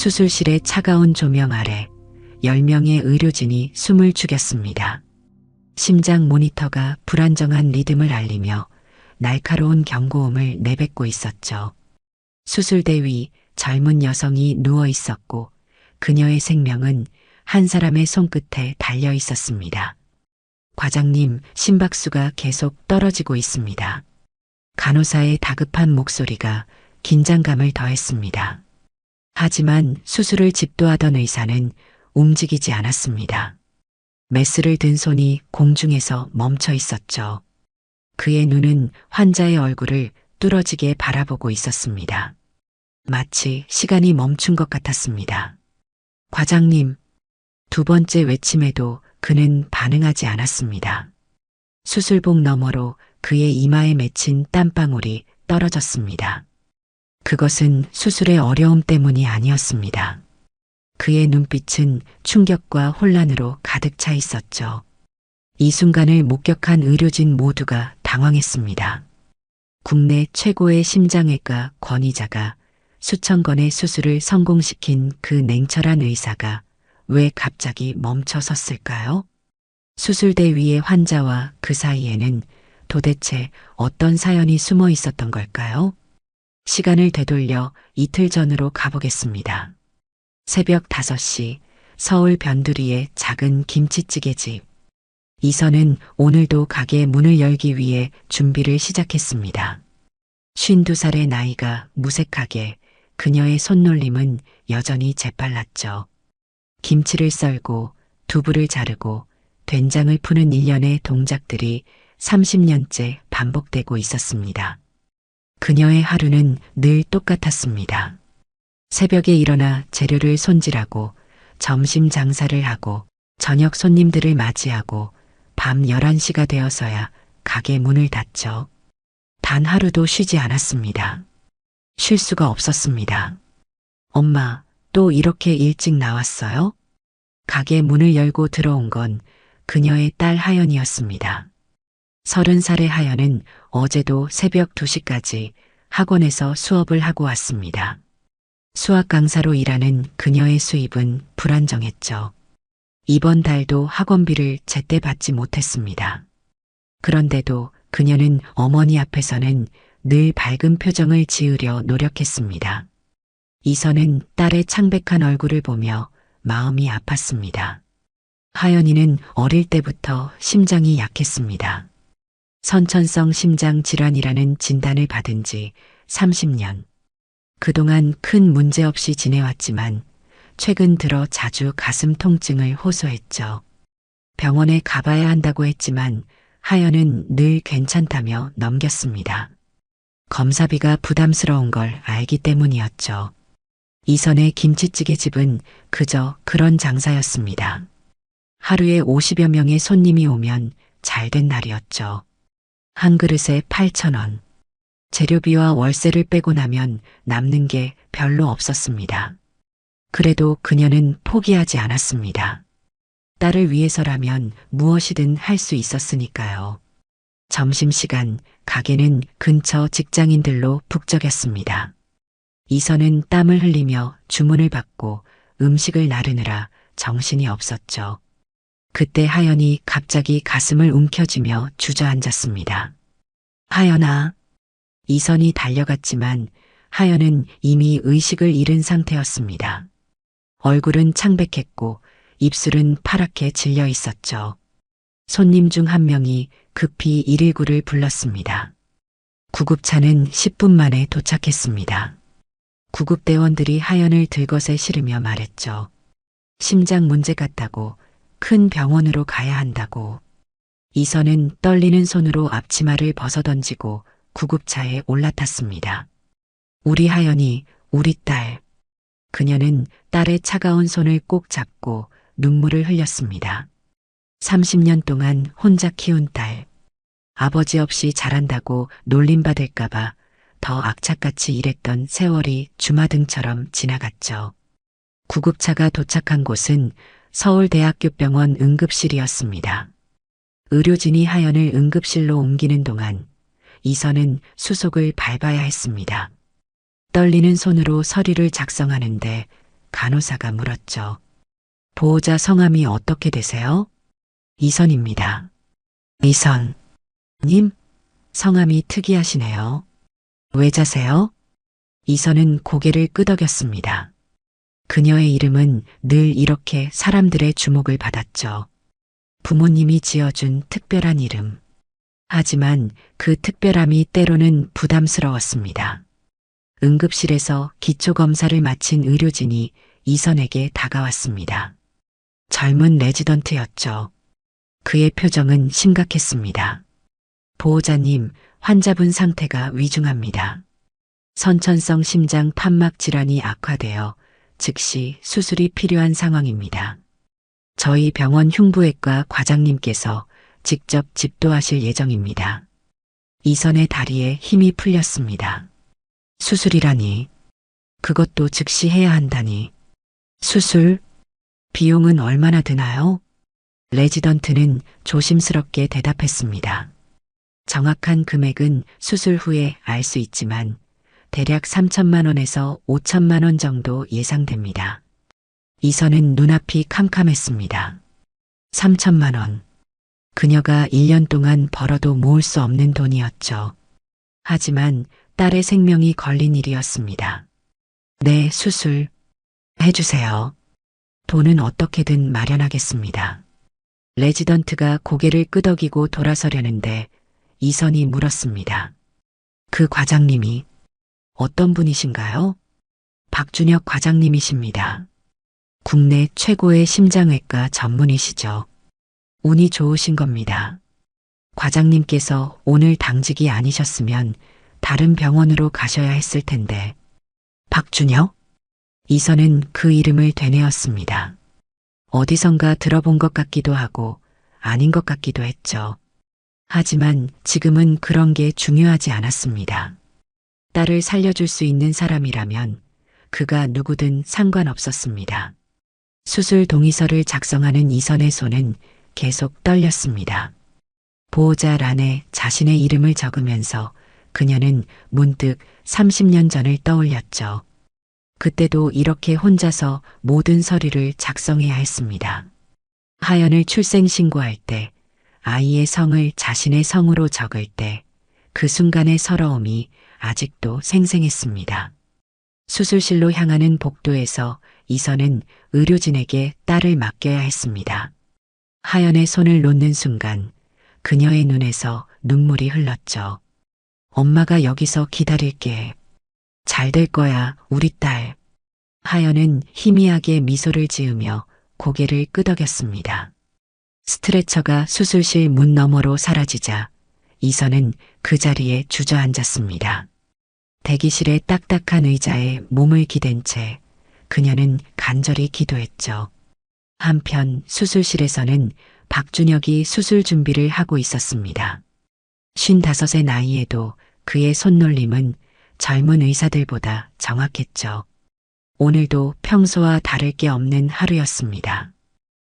수술실의 차가운 조명 아래 10명의 의료진이 숨을 죽였습니다. 심장 모니터가 불안정한 리듬을 알리며 날카로운 경고음을 내뱉고 있었죠. 수술대 위 젊은 여성이 누워 있었고 그녀의 생명은 한 사람의 손끝에 달려 있었습니다. 과장님, 심박수가 계속 떨어지고 있습니다. 간호사의 다급한 목소리가 긴장감을 더했습니다. 하지만 수술을 집도하던 의사는 움직이지 않았습니다. 메스를 든 손이 공중에서 멈춰 있었죠. 그의 눈은 환자의 얼굴을 뚫어지게 바라보고 있었습니다. 마치 시간이 멈춘 것 같았습니다. 과장님, 두 번째 외침에도 그는 반응하지 않았습니다. 수술복 너머로 그의 이마에 맺힌 땀방울이 떨어졌습니다. 그것은 수술의 어려움 때문이 아니었습니다. 그의 눈빛은 충격과 혼란으로 가득 차 있었죠. 이 순간을 목격한 의료진 모두가 당황했습니다. 국내 최고의 심장외과 권위자가 수천 건의 수술을 성공시킨 그 냉철한 의사가 왜 갑자기 멈춰 섰을까요? 수술대 위의 환자와 그 사이에는 도대체 어떤 사연이 숨어 있었던 걸까요? 시간을 되돌려 이틀 전으로 가보겠습니다. 새벽 5시 서울 변두리의 작은 김치찌개집. 이선은 오늘도 가게 문을 열기 위해 준비를 시작했습니다. 52살의 나이가 무색하게 그녀의 손놀림은 여전히 재빨랐죠. 김치를 썰고 두부를 자르고 된장을 푸는 일련의 동작들이 30년째 반복되고 있었습니다. 그녀의 하루는 늘 똑같았습니다. 새벽에 일어나 재료를 손질하고 점심 장사를 하고 저녁 손님들을 맞이하고 밤 11시가 되어서야 가게 문을 닫죠. 단 하루도 쉬지 않았습니다. 쉴 수가 없었습니다. 엄마, 또 이렇게 일찍 나왔어요? 가게 문을 열고 들어온 건 그녀의 딸 하연이었습니다. 30살의 하연은 어제도 새벽 2시까지 학원에서 수업을 하고 왔습니다. 수학 강사로 일하는 그녀의 수입은 불안정했죠. 이번 달도 학원비를 제때 받지 못했습니다. 그런데도 그녀는 어머니 앞에서는 늘 밝은 표정을 지으려 노력했습니다. 이선은 딸의 창백한 얼굴을 보며 마음이 아팠습니다. 하연이는 어릴 때부터 심장이 약했습니다. 선천성 심장 질환이라는 진단을 받은 지 30년. 그동안 큰 문제 없이 지내왔지만 최근 들어 자주 가슴 통증을 호소했죠. 병원에 가봐야 한다고 했지만 하연은 늘 괜찮다며 넘겼습니다. 검사비가 부담스러운 걸 알기 때문이었죠. 이선의 김치찌개 집은 그저 그런 장사였습니다. 하루에 50여 명의 손님이 오면 잘된 날이었죠. 한 그릇에 8,000원. 재료비와 월세를 빼고 나면 남는 게 별로 없었습니다. 그래도 그녀는 포기하지 않았습니다. 딸을 위해서라면 무엇이든 할 수 있었으니까요. 점심시간 가게는 근처 직장인들로 북적였습니다. 이선은 땀을 흘리며 주문을 받고 음식을 나르느라 정신이 없었죠. 그때 하연이 갑자기 가슴을 움켜쥐며 주저앉았습니다. 하연아. 이선이 달려갔지만 하연은 이미 의식을 잃은 상태였습니다. 얼굴은 창백했고 입술은 파랗게 질려 있었죠. 손님 중 한 명이 급히 119를 불렀습니다. 구급차는 10분 만에 도착했습니다. 구급대원들이 하연을 들것에 실으며 말했죠. 심장 문제 같다고, 큰 병원으로 가야 한다고. 이선은 떨리는 손으로 앞치마를 벗어던지고 구급차에 올라탔습니다. 우리 하연이, 우리 딸. 그녀는 딸의 차가운 손을 꼭 잡고 눈물을 흘렸습니다. 30년 동안 혼자 키운 딸. 아버지 없이 자란다고 놀림받을까봐 더 악착같이 일했던 세월이 주마등처럼 지나갔죠. 구급차가 도착한 곳은 서울대학교병원 응급실이었습니다. 의료진이 하연을 응급실로 옮기는 동안 이선은 수속을 밟아야 했습니다. 떨리는 손으로 서류를 작성하는데 간호사가 물었죠. 보호자 성함이 어떻게 되세요? 이선입니다. 이선. 님, 성함이 특이하시네요. 왜 자세요? 이선은 고개를 끄덕였습니다. 그녀의 이름은 늘 이렇게 사람들의 주목을 받았죠. 부모님이 지어준 특별한 이름. 하지만 그 특별함이 때로는 부담스러웠습니다. 응급실에서 기초검사를 마친 의료진이 이선에게 다가왔습니다. 젊은 레지던트였죠. 그의 표정은 심각했습니다. 보호자님, 환자분 상태가 위중합니다. 선천성 심장 판막 질환이 악화되어 즉시 수술이 필요한 상황입니다. 저희 병원 흉부외과 과장님께서 직접 집도하실 예정입니다. 이선의 다리에 힘이 풀렸습니다. 수술이라니. 그것도 즉시 해야 한다니. 수술? 비용은 얼마나 드나요? 레지던트는 조심스럽게 대답했습니다. 정확한 금액은 수술 후에 알 수 있지만 대략 3천만 원에서 5천만 원 정도 예상됩니다. 이선은 눈앞이 캄캄했습니다. 3천만 원. 그녀가 1년 동안 벌어도 모을 수 없는 돈이었죠. 하지만 딸의 생명이 걸린 일이었습니다. 네, 수술 해주세요. 돈은 어떻게든 마련하겠습니다. 레지던트가 고개를 끄덕이고 돌아서려는데 이선이 물었습니다. 그 과장님이 어떤 분이신가요? 박준혁 과장님이십니다. 국내 최고의 심장외과 전문의시죠. 운이 좋으신 겁니다. 과장님께서 오늘 당직이 아니셨으면 다른 병원으로 가셔야 했을 텐데. 박준혁? 이선은 그 이름을 되뇌었습니다. 어디선가 들어본 것 같기도 하고 아닌 것 같기도 했죠. 하지만 지금은 그런 게 중요하지 않았습니다. 딸을 살려줄 수 있는 사람이라면 그가 누구든 상관없었습니다. 수술 동의서를 작성하는 이선의 손은 계속 떨렸습니다. 보호자 란에 자신의 이름을 적으면서 그녀는 문득 30년 전을 떠올렸죠. 그때도 이렇게 혼자서 모든 서류를 작성해야 했습니다. 하연을 출생신고할 때, 아이의 성을 자신의 성으로 적을 때, 그 순간의 서러움이 아직도 생생했습니다. 수술실로 향하는 복도에서 이선은 의료진에게 딸을 맡겨야 했습니다. 하연의 손을 놓는 순간 그녀의 눈에서 눈물이 흘렀죠. 엄마가 여기서 기다릴게. 잘 될 거야, 우리 딸. 하연은 희미하게 미소를 지으며 고개를 끄덕였습니다. 스트레처가 수술실 문 너머로 사라지자 이선은 그 자리에 주저앉았습니다. 대기실의 딱딱한 의자에 몸을 기댄 채 그녀는 간절히 기도했죠. 한편 수술실에서는 박준혁이 수술 준비를 하고 있었습니다. 55의 나이에도 그의 손놀림은 젊은 의사들보다 정확했죠. 오늘도 평소와 다를 게 없는 하루였습니다.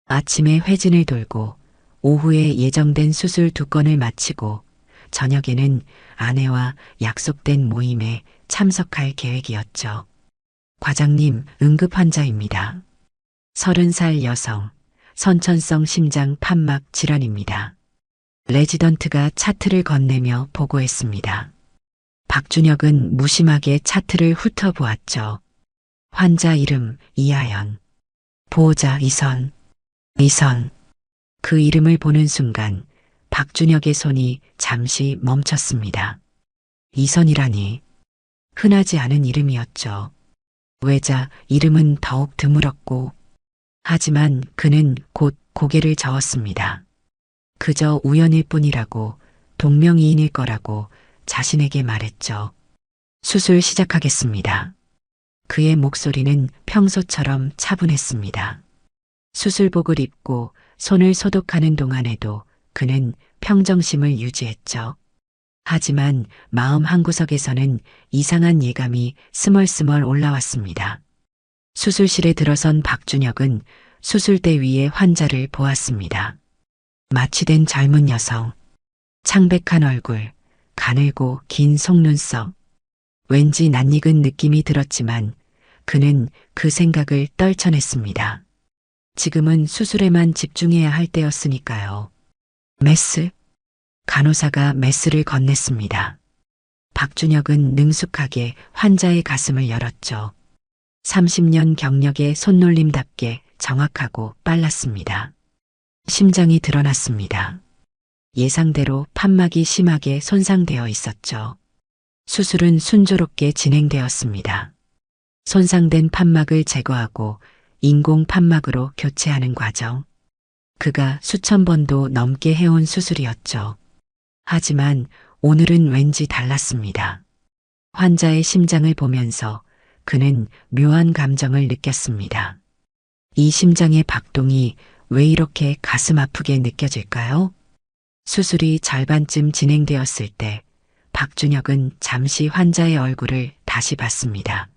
아침에 회진을 돌고 오후에 예정된 수술 2건을 마치고 저녁에는 아내와 약속된 모임에 참석할 계획이었죠. 과장님, 응급 환자입니다. 30살 여성, 선천성 심장 판막 질환입니다. 레지던트가 차트를 건네며 보고했습니다. 박준혁은 무심하게 차트를 훑어보았죠. 환자 이름 이하연, 보호자 이선. 그 이름을 보는 순간 박준혁의 손이 잠시 멈췄습니다. 이선이라니 흔하지 않은 이름이었죠. 외자 이름은 더욱 드물었고 하지만 그는 곧 고개를 저었습니다. 그저 우연일 뿐이라고 동명이인일 거라고 자신에게 말했죠. 수술 시작하겠습니다. 그의 목소리는 평소처럼 차분했습니다. 수술복을 입고 손을 소독하는 동안에도 그는 평정심을 유지했죠. 하지만 마음 한구석에서는 이상한 예감이 스멀스멀 올라왔습니다. 수술실에 들어선 박준혁은 수술대 위에 환자를 보았습니다. 마취된 젊은 여성, 창백한 얼굴, 가늘고 긴 속눈썹. 왠지 낯익은 느낌이 들었지만 그는 그 생각을 떨쳐냈습니다. 지금은 수술에만 집중해야 할 때였으니까요. 메스? 간호사가 메스를 건넸습니다. 박준혁은 능숙하게 환자의 가슴을 열었죠. 30년 경력의 손놀림답게 정확하고 빨랐습니다. 심장이 드러났습니다. 예상대로 판막이 심하게 손상되어 있었죠. 수술은 순조롭게 진행되었습니다. 손상된 판막을 제거하고 인공 판막으로 교체하는 과정. 그가 수천 번도 넘게 해온 수술이었죠. 하지만 오늘은 왠지 달랐습니다. 환자의 심장을 보면서 그는 묘한 감정을 느꼈습니다. 이 심장의 박동이 왜 이렇게 가슴 아프게 느껴질까요? 수술이 절반쯤 진행되었을 때 박준혁은 잠시 환자의 얼굴을 다시 봤습니다.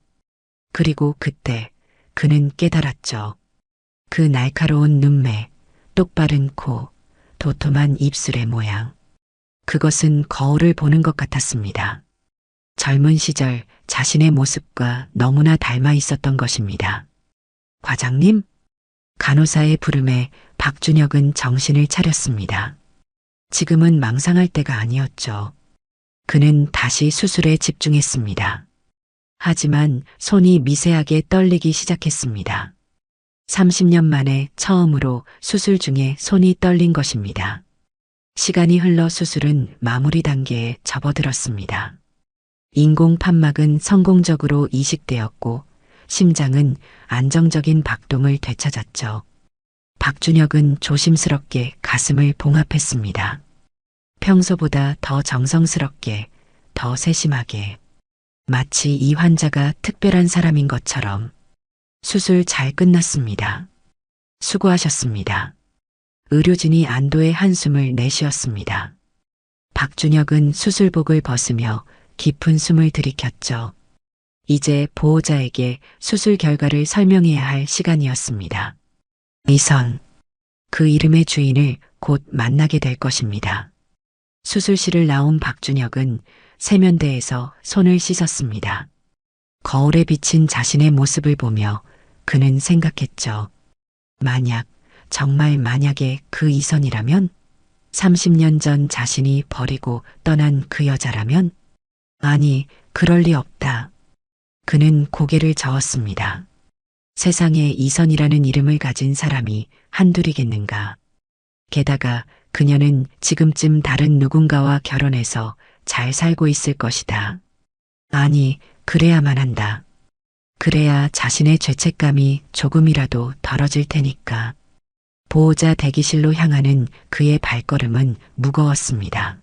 그리고 그때 그는 깨달았죠. 그 날카로운 눈매, 똑바른 코, 도톰한 입술의 모양. 그것은 거울을 보는 것 같았습니다. 젊은 시절 자신의 모습과 너무나 닮아 있었던 것입니다. 과장님? 간호사의 부름에 박준혁은 정신을 차렸습니다. 지금은 망상할 때가 아니었죠. 그는 다시 수술에 집중했습니다. 하지만 손이 미세하게 떨리기 시작했습니다. 30년 만에 처음으로 수술 중에 손이 떨린 것입니다. 시간이 흘러 수술은 마무리 단계에 접어들었습니다. 인공 판막은 성공적으로 이식되었고 심장은 안정적인 박동을 되찾았죠. 박준혁은 조심스럽게 가슴을 봉합했습니다. 평소보다 더 정성스럽게, 더 세심하게. 마치 이 환자가 특별한 사람인 것처럼. 수술 잘 끝났습니다. 수고하셨습니다. 의료진이 안도의 한숨을 내쉬었습니다. 박준혁은 수술복을 벗으며 깊은 숨을 들이켰죠. 이제 보호자에게 수술 결과를 설명해야 할 시간이었습니다. 이선, 그 이름의 주인을 곧 만나게 될 것입니다. 수술실을 나온 박준혁은 세면대에서 손을 씻었습니다. 거울에 비친 자신의 모습을 보며 그는 생각했죠. 만약, 정말 만약에 그 이선이라면? 30년 전 자신이 버리고 떠난 그 여자라면? 아니, 그럴 리 없다. 그는 고개를 저었습니다. 세상에 이선이라는 이름을 가진 사람이 한둘이겠는가. 게다가 그녀는 지금쯤 다른 누군가와 결혼해서 잘 살고 있을 것이다. 아니, 그래야만 한다. 그래야 자신의 죄책감이 조금이라도 덜어질 테니까. 보호자 대기실로 향하는 그의 발걸음은 무거웠습니다.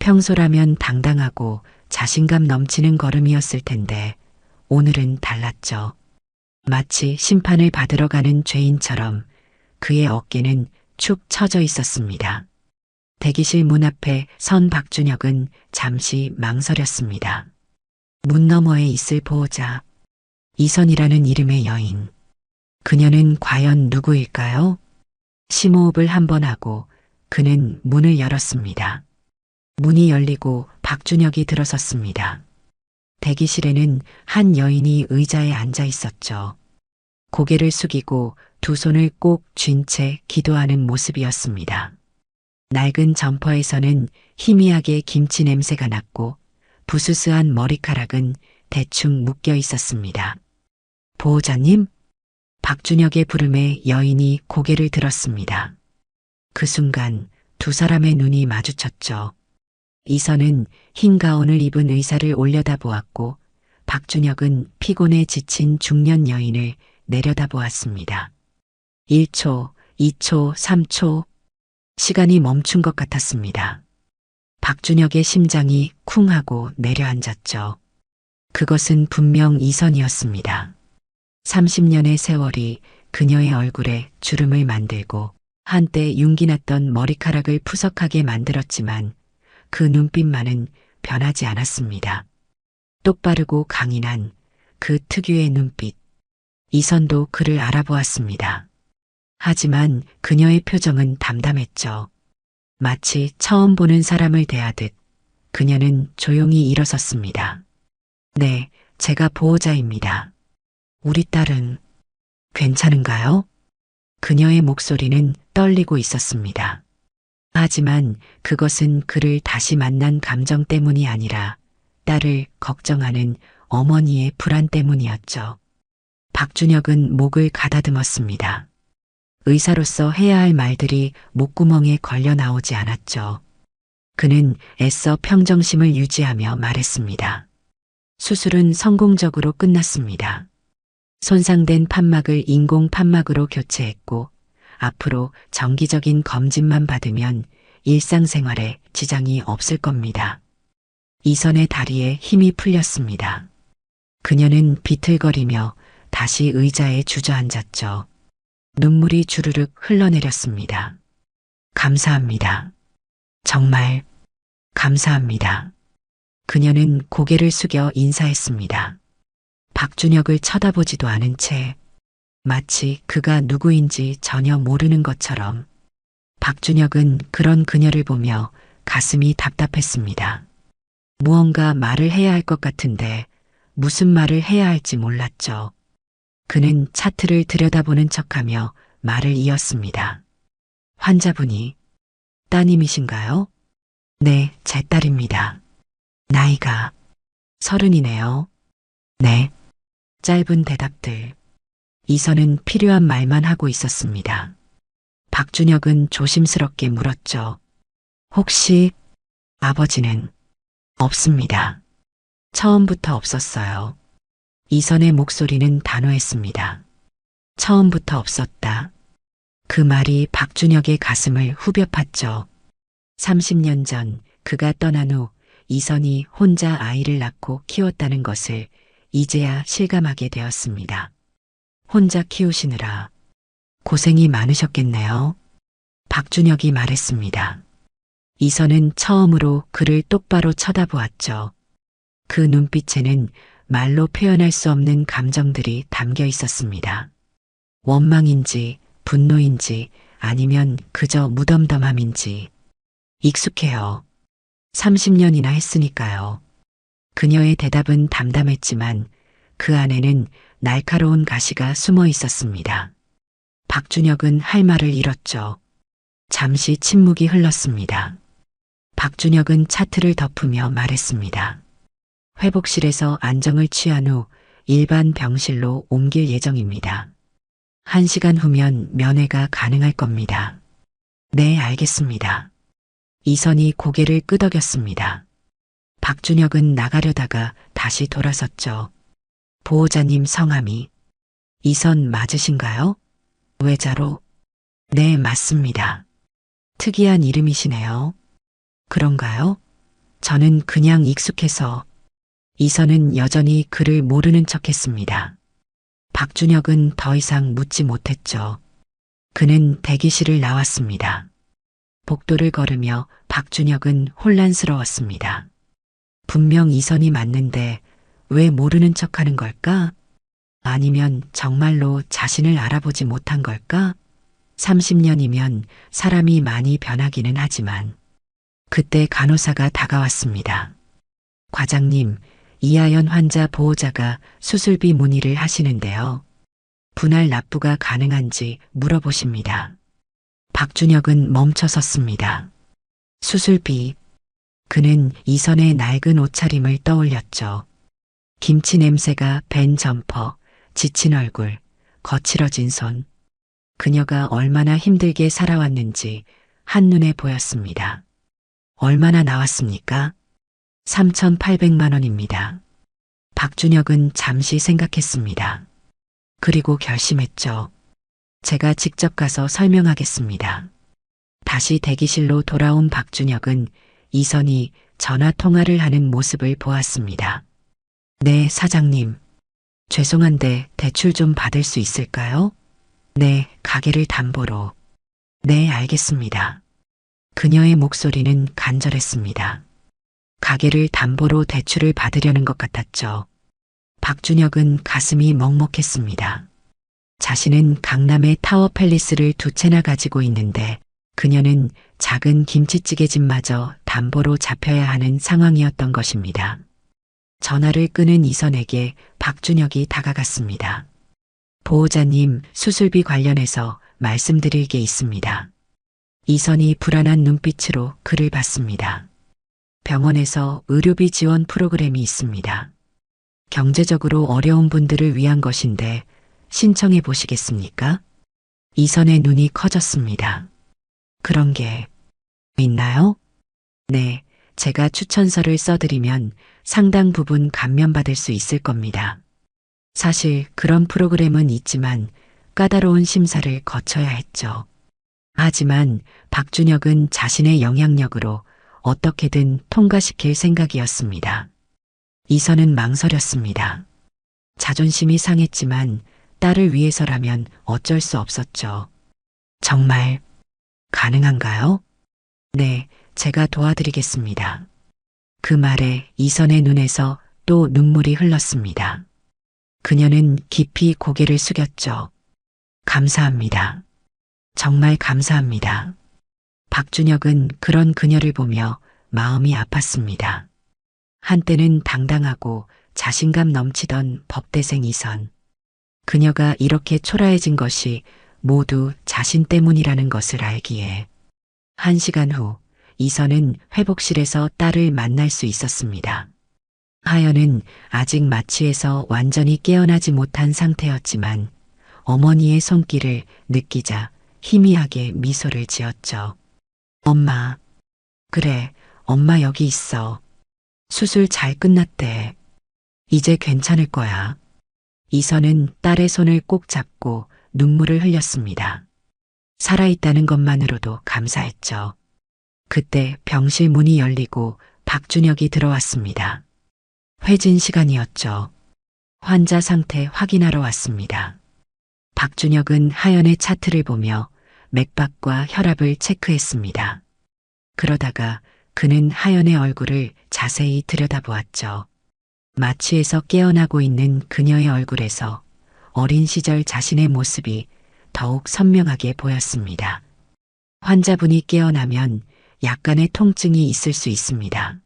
평소라면 당당하고 자신감 넘치는 걸음이었을 텐데 오늘은 달랐죠. 마치 심판을 받으러 가는 죄인처럼 그의 어깨는 축 처져 있었습니다. 대기실 문 앞에 선 박준혁은 잠시 망설였습니다. 문 너머에 있을 보호자, 이선이라는 이름의 여인. 그녀는 과연 누구일까요? 심호흡을 한 번 하고 그는 문을 열었습니다. 문이 열리고 박준혁이 들어섰습니다. 대기실에는 한 여인이 의자에 앉아 있었죠. 고개를 숙이고 두 손을 꼭 쥔 채 기도하는 모습이었습니다. 낡은 점퍼에서는 희미하게 김치 냄새가 났고 부스스한 머리카락은 대충 묶여 있었습니다. 보호자님? 박준혁의 부름에 여인이 고개를 들었습니다. 그 순간 두 사람의 눈이 마주쳤죠. 이선은 흰 가운을 입은 의사를 올려다보았고 박준혁은 피곤에 지친 중년 여인을 내려다보았습니다. 1초, 2초, 3초. 시간이 멈춘 것 같았습니다. 박준혁의 심장이 쿵 하고 내려앉았죠. 그것은 분명 이선이었습니다. 30년의 세월이 그녀의 얼굴에 주름을 만들고 한때 윤기 났던 머리카락을 푸석하게 만들었지만 그 눈빛만은 변하지 않았습니다. 똑바르고 강인한 그 특유의 눈빛. 이선도 그를 알아보았습니다. 하지만 그녀의 표정은 담담했죠. 마치 처음 보는 사람을 대하듯 그녀는 조용히 일어섰습니다. 네, 제가 보호자입니다. 우리 딸은 괜찮은가요? 그녀의 목소리는 떨리고 있었습니다. 하지만 그것은 그를 다시 만난 감정 때문이 아니라 딸을 걱정하는 어머니의 불안 때문이었죠. 박준혁은 목을 가다듬었습니다. 의사로서 해야 할 말들이 목구멍에 걸려 나오지 않았죠. 그는 애써 평정심을 유지하며 말했습니다. 수술은 성공적으로 끝났습니다. 손상된 판막을 인공 판막으로 교체했고 앞으로 정기적인 검진만 받으면 일상생활에 지장이 없을 겁니다. 이선의 다리에 힘이 풀렸습니다. 그녀는 비틀거리며 다시 의자에 주저앉았죠. 눈물이 주르륵 흘러내렸습니다. 감사합니다. 정말 감사합니다. 그녀는 고개를 숙여 인사했습니다. 박준혁을 쳐다보지도 않은 채 마치 그가 누구인지 전혀 모르는 것처럼 박준혁은 그런 그녀를 보며 가슴이 답답했습니다. 무언가 말을 해야 할 것 같은데 무슨 말을 해야 할지 몰랐죠. 그는 차트를 들여다보는 척하며 말을 이었습니다. 환자분이 따님이신가요? 네, 제 딸입니다. 나이가 30이네요. 네. 짧은 대답들. 이선은 필요한 말만 하고 있었습니다. 박준혁은 조심스럽게 물었죠. 혹시 아버지는? 없습니다. 처음부터 없었어요. 이선의 목소리는 단호했습니다. 처음부터 없었다. 그 말이 박준혁의 가슴을 후벼 팠죠. 30년 전 그가 떠난 후 이선이 혼자 아이를 낳고 키웠다는 것을 이제야 실감하게 되었습니다. 혼자 키우시느라 고생이 많으셨겠네요. 박준혁이 말했습니다. 이선은 처음으로 그를 똑바로 쳐다보았죠. 그 눈빛에는 말로 표현할 수 없는 감정들이 담겨 있었습니다. 원망인지 분노인지 아니면 그저 무덤덤함인지. 익숙해요. 30년이나 했으니까요. 그녀의 대답은 담담했지만 그 안에는 날카로운 가시가 숨어 있었습니다. 박준혁은 할 말을 잃었죠. 잠시 침묵이 흘렀습니다. 박준혁은 차트를 덮으며 말했습니다. 회복실에서 안정을 취한 후 일반 병실로 옮길 예정입니다. 1시간 후면 면회가 가능할 겁니다. 네, 알겠습니다. 이선이 고개를 끄덕였습니다. 박준혁은 나가려다가 다시 돌아섰죠. 보호자님 성함이 이선 맞으신가요? 외자로? 네, 맞습니다. 특이한 이름이시네요. 그런가요? 저는 그냥 익숙해서. 이선은 여전히 그를 모르는 척했습니다. 박준혁은 더 이상 묻지 못했죠. 그는 대기실을 나왔습니다. 복도를 걸으며 박준혁은 혼란스러웠습니다. 분명 이선이 맞는데 왜 모르는 척하는 걸까? 아니면 정말로 자신을 알아보지 못한 걸까? 30년이면 사람이 많이 변하기는 하지만 그때 간호사가 다가왔습니다. 과장님, 이하연 환자 보호자가 수술비 문의를 하시는데요. 분할 납부가 가능한지 물어보십니다. 박준혁은 멈춰섰습니다. 수술비. 그는 이선의 낡은 옷차림을 떠올렸죠. 김치 냄새가 밴 점퍼, 지친 얼굴, 거칠어진 손. 그녀가 얼마나 힘들게 살아왔는지 한눈에 보였습니다. 얼마나 나왔습니까? 3,800만 원입니다. 박준혁은 잠시 생각했습니다. 그리고 결심했죠. 제가 직접 가서 설명하겠습니다. 다시 대기실로 돌아온 박준혁은 이선이 전화 통화를 하는 모습을 보았습니다. 네, 사장님. 죄송한데 대출 좀 받을 수 있을까요? 네, 가게를 담보로. 네, 알겠습니다. 그녀의 목소리는 간절했습니다. 가게를 담보로 대출을 받으려는 것 같았죠. 박준혁은 가슴이 먹먹했습니다. 자신은 강남의 타워 팰리스를 2채나 가지고 있는데 그녀는 작은 김치찌개집마저 담보로 잡혀야 하는 상황이었던 것입니다. 전화를 끄는 이선에게 박준혁이 다가갔습니다. 보호자님, 수술비 관련해서 말씀드릴 게 있습니다. 이선이 불안한 눈빛으로 그를 봤습니다. 병원에서 의료비 지원 프로그램이 있습니다. 경제적으로 어려운 분들을 위한 것인데 신청해 보시겠습니까? 이선의 눈이 커졌습니다. 그런 게 있나요? 네, 제가 추천서를 써드리면 상당 부분 감면받을 수 있을 겁니다. 사실 그런 프로그램은 있지만 까다로운 심사를 거쳐야 했죠. 하지만 박준혁은 자신의 영향력으로 어떻게든 통과시킬 생각이었습니다. 이선은 망설였습니다. 자존심이 상했지만 딸을 위해서라면 어쩔 수 없었죠. 정말 가능한가요? 네, 제가 도와드리겠습니다. 그 말에 이선의 눈에서 또 눈물이 흘렀습니다. 그녀는 깊이 고개를 숙였죠. 감사합니다. 정말 감사합니다. 박준혁은 그런 그녀를 보며 마음이 아팠습니다. 한때는 당당하고 자신감 넘치던 법대생 이선. 그녀가 이렇게 초라해진 것이 모두 자신 때문이라는 것을 알기에 1시간 후 이선은 회복실에서 딸을 만날 수 있었습니다. 하연은 아직 마취에서 완전히 깨어나지 못한 상태였지만 어머니의 손길을 느끼자 희미하게 미소를 지었죠. 엄마. 그래, 엄마 여기 있어. 수술 잘 끝났대. 이제 괜찮을 거야. 이선은 딸의 손을 꼭 잡고 눈물을 흘렸습니다. 살아있다는 것만으로도 감사했죠. 그때 병실 문이 열리고 박준혁이 들어왔습니다. 회진 시간이었죠. 환자 상태 확인하러 왔습니다. 박준혁은 하연의 차트를 보며 맥박과 혈압을 체크했습니다. 그러다가 그는 하연의 얼굴을 자세히 들여다보았죠. 마취에서 깨어나고 있는 그녀의 얼굴에서 어린 시절 자신의 모습이 더욱 선명하게 보였습니다. 환자분이 깨어나면 약간의 통증이 있을 수 있습니다.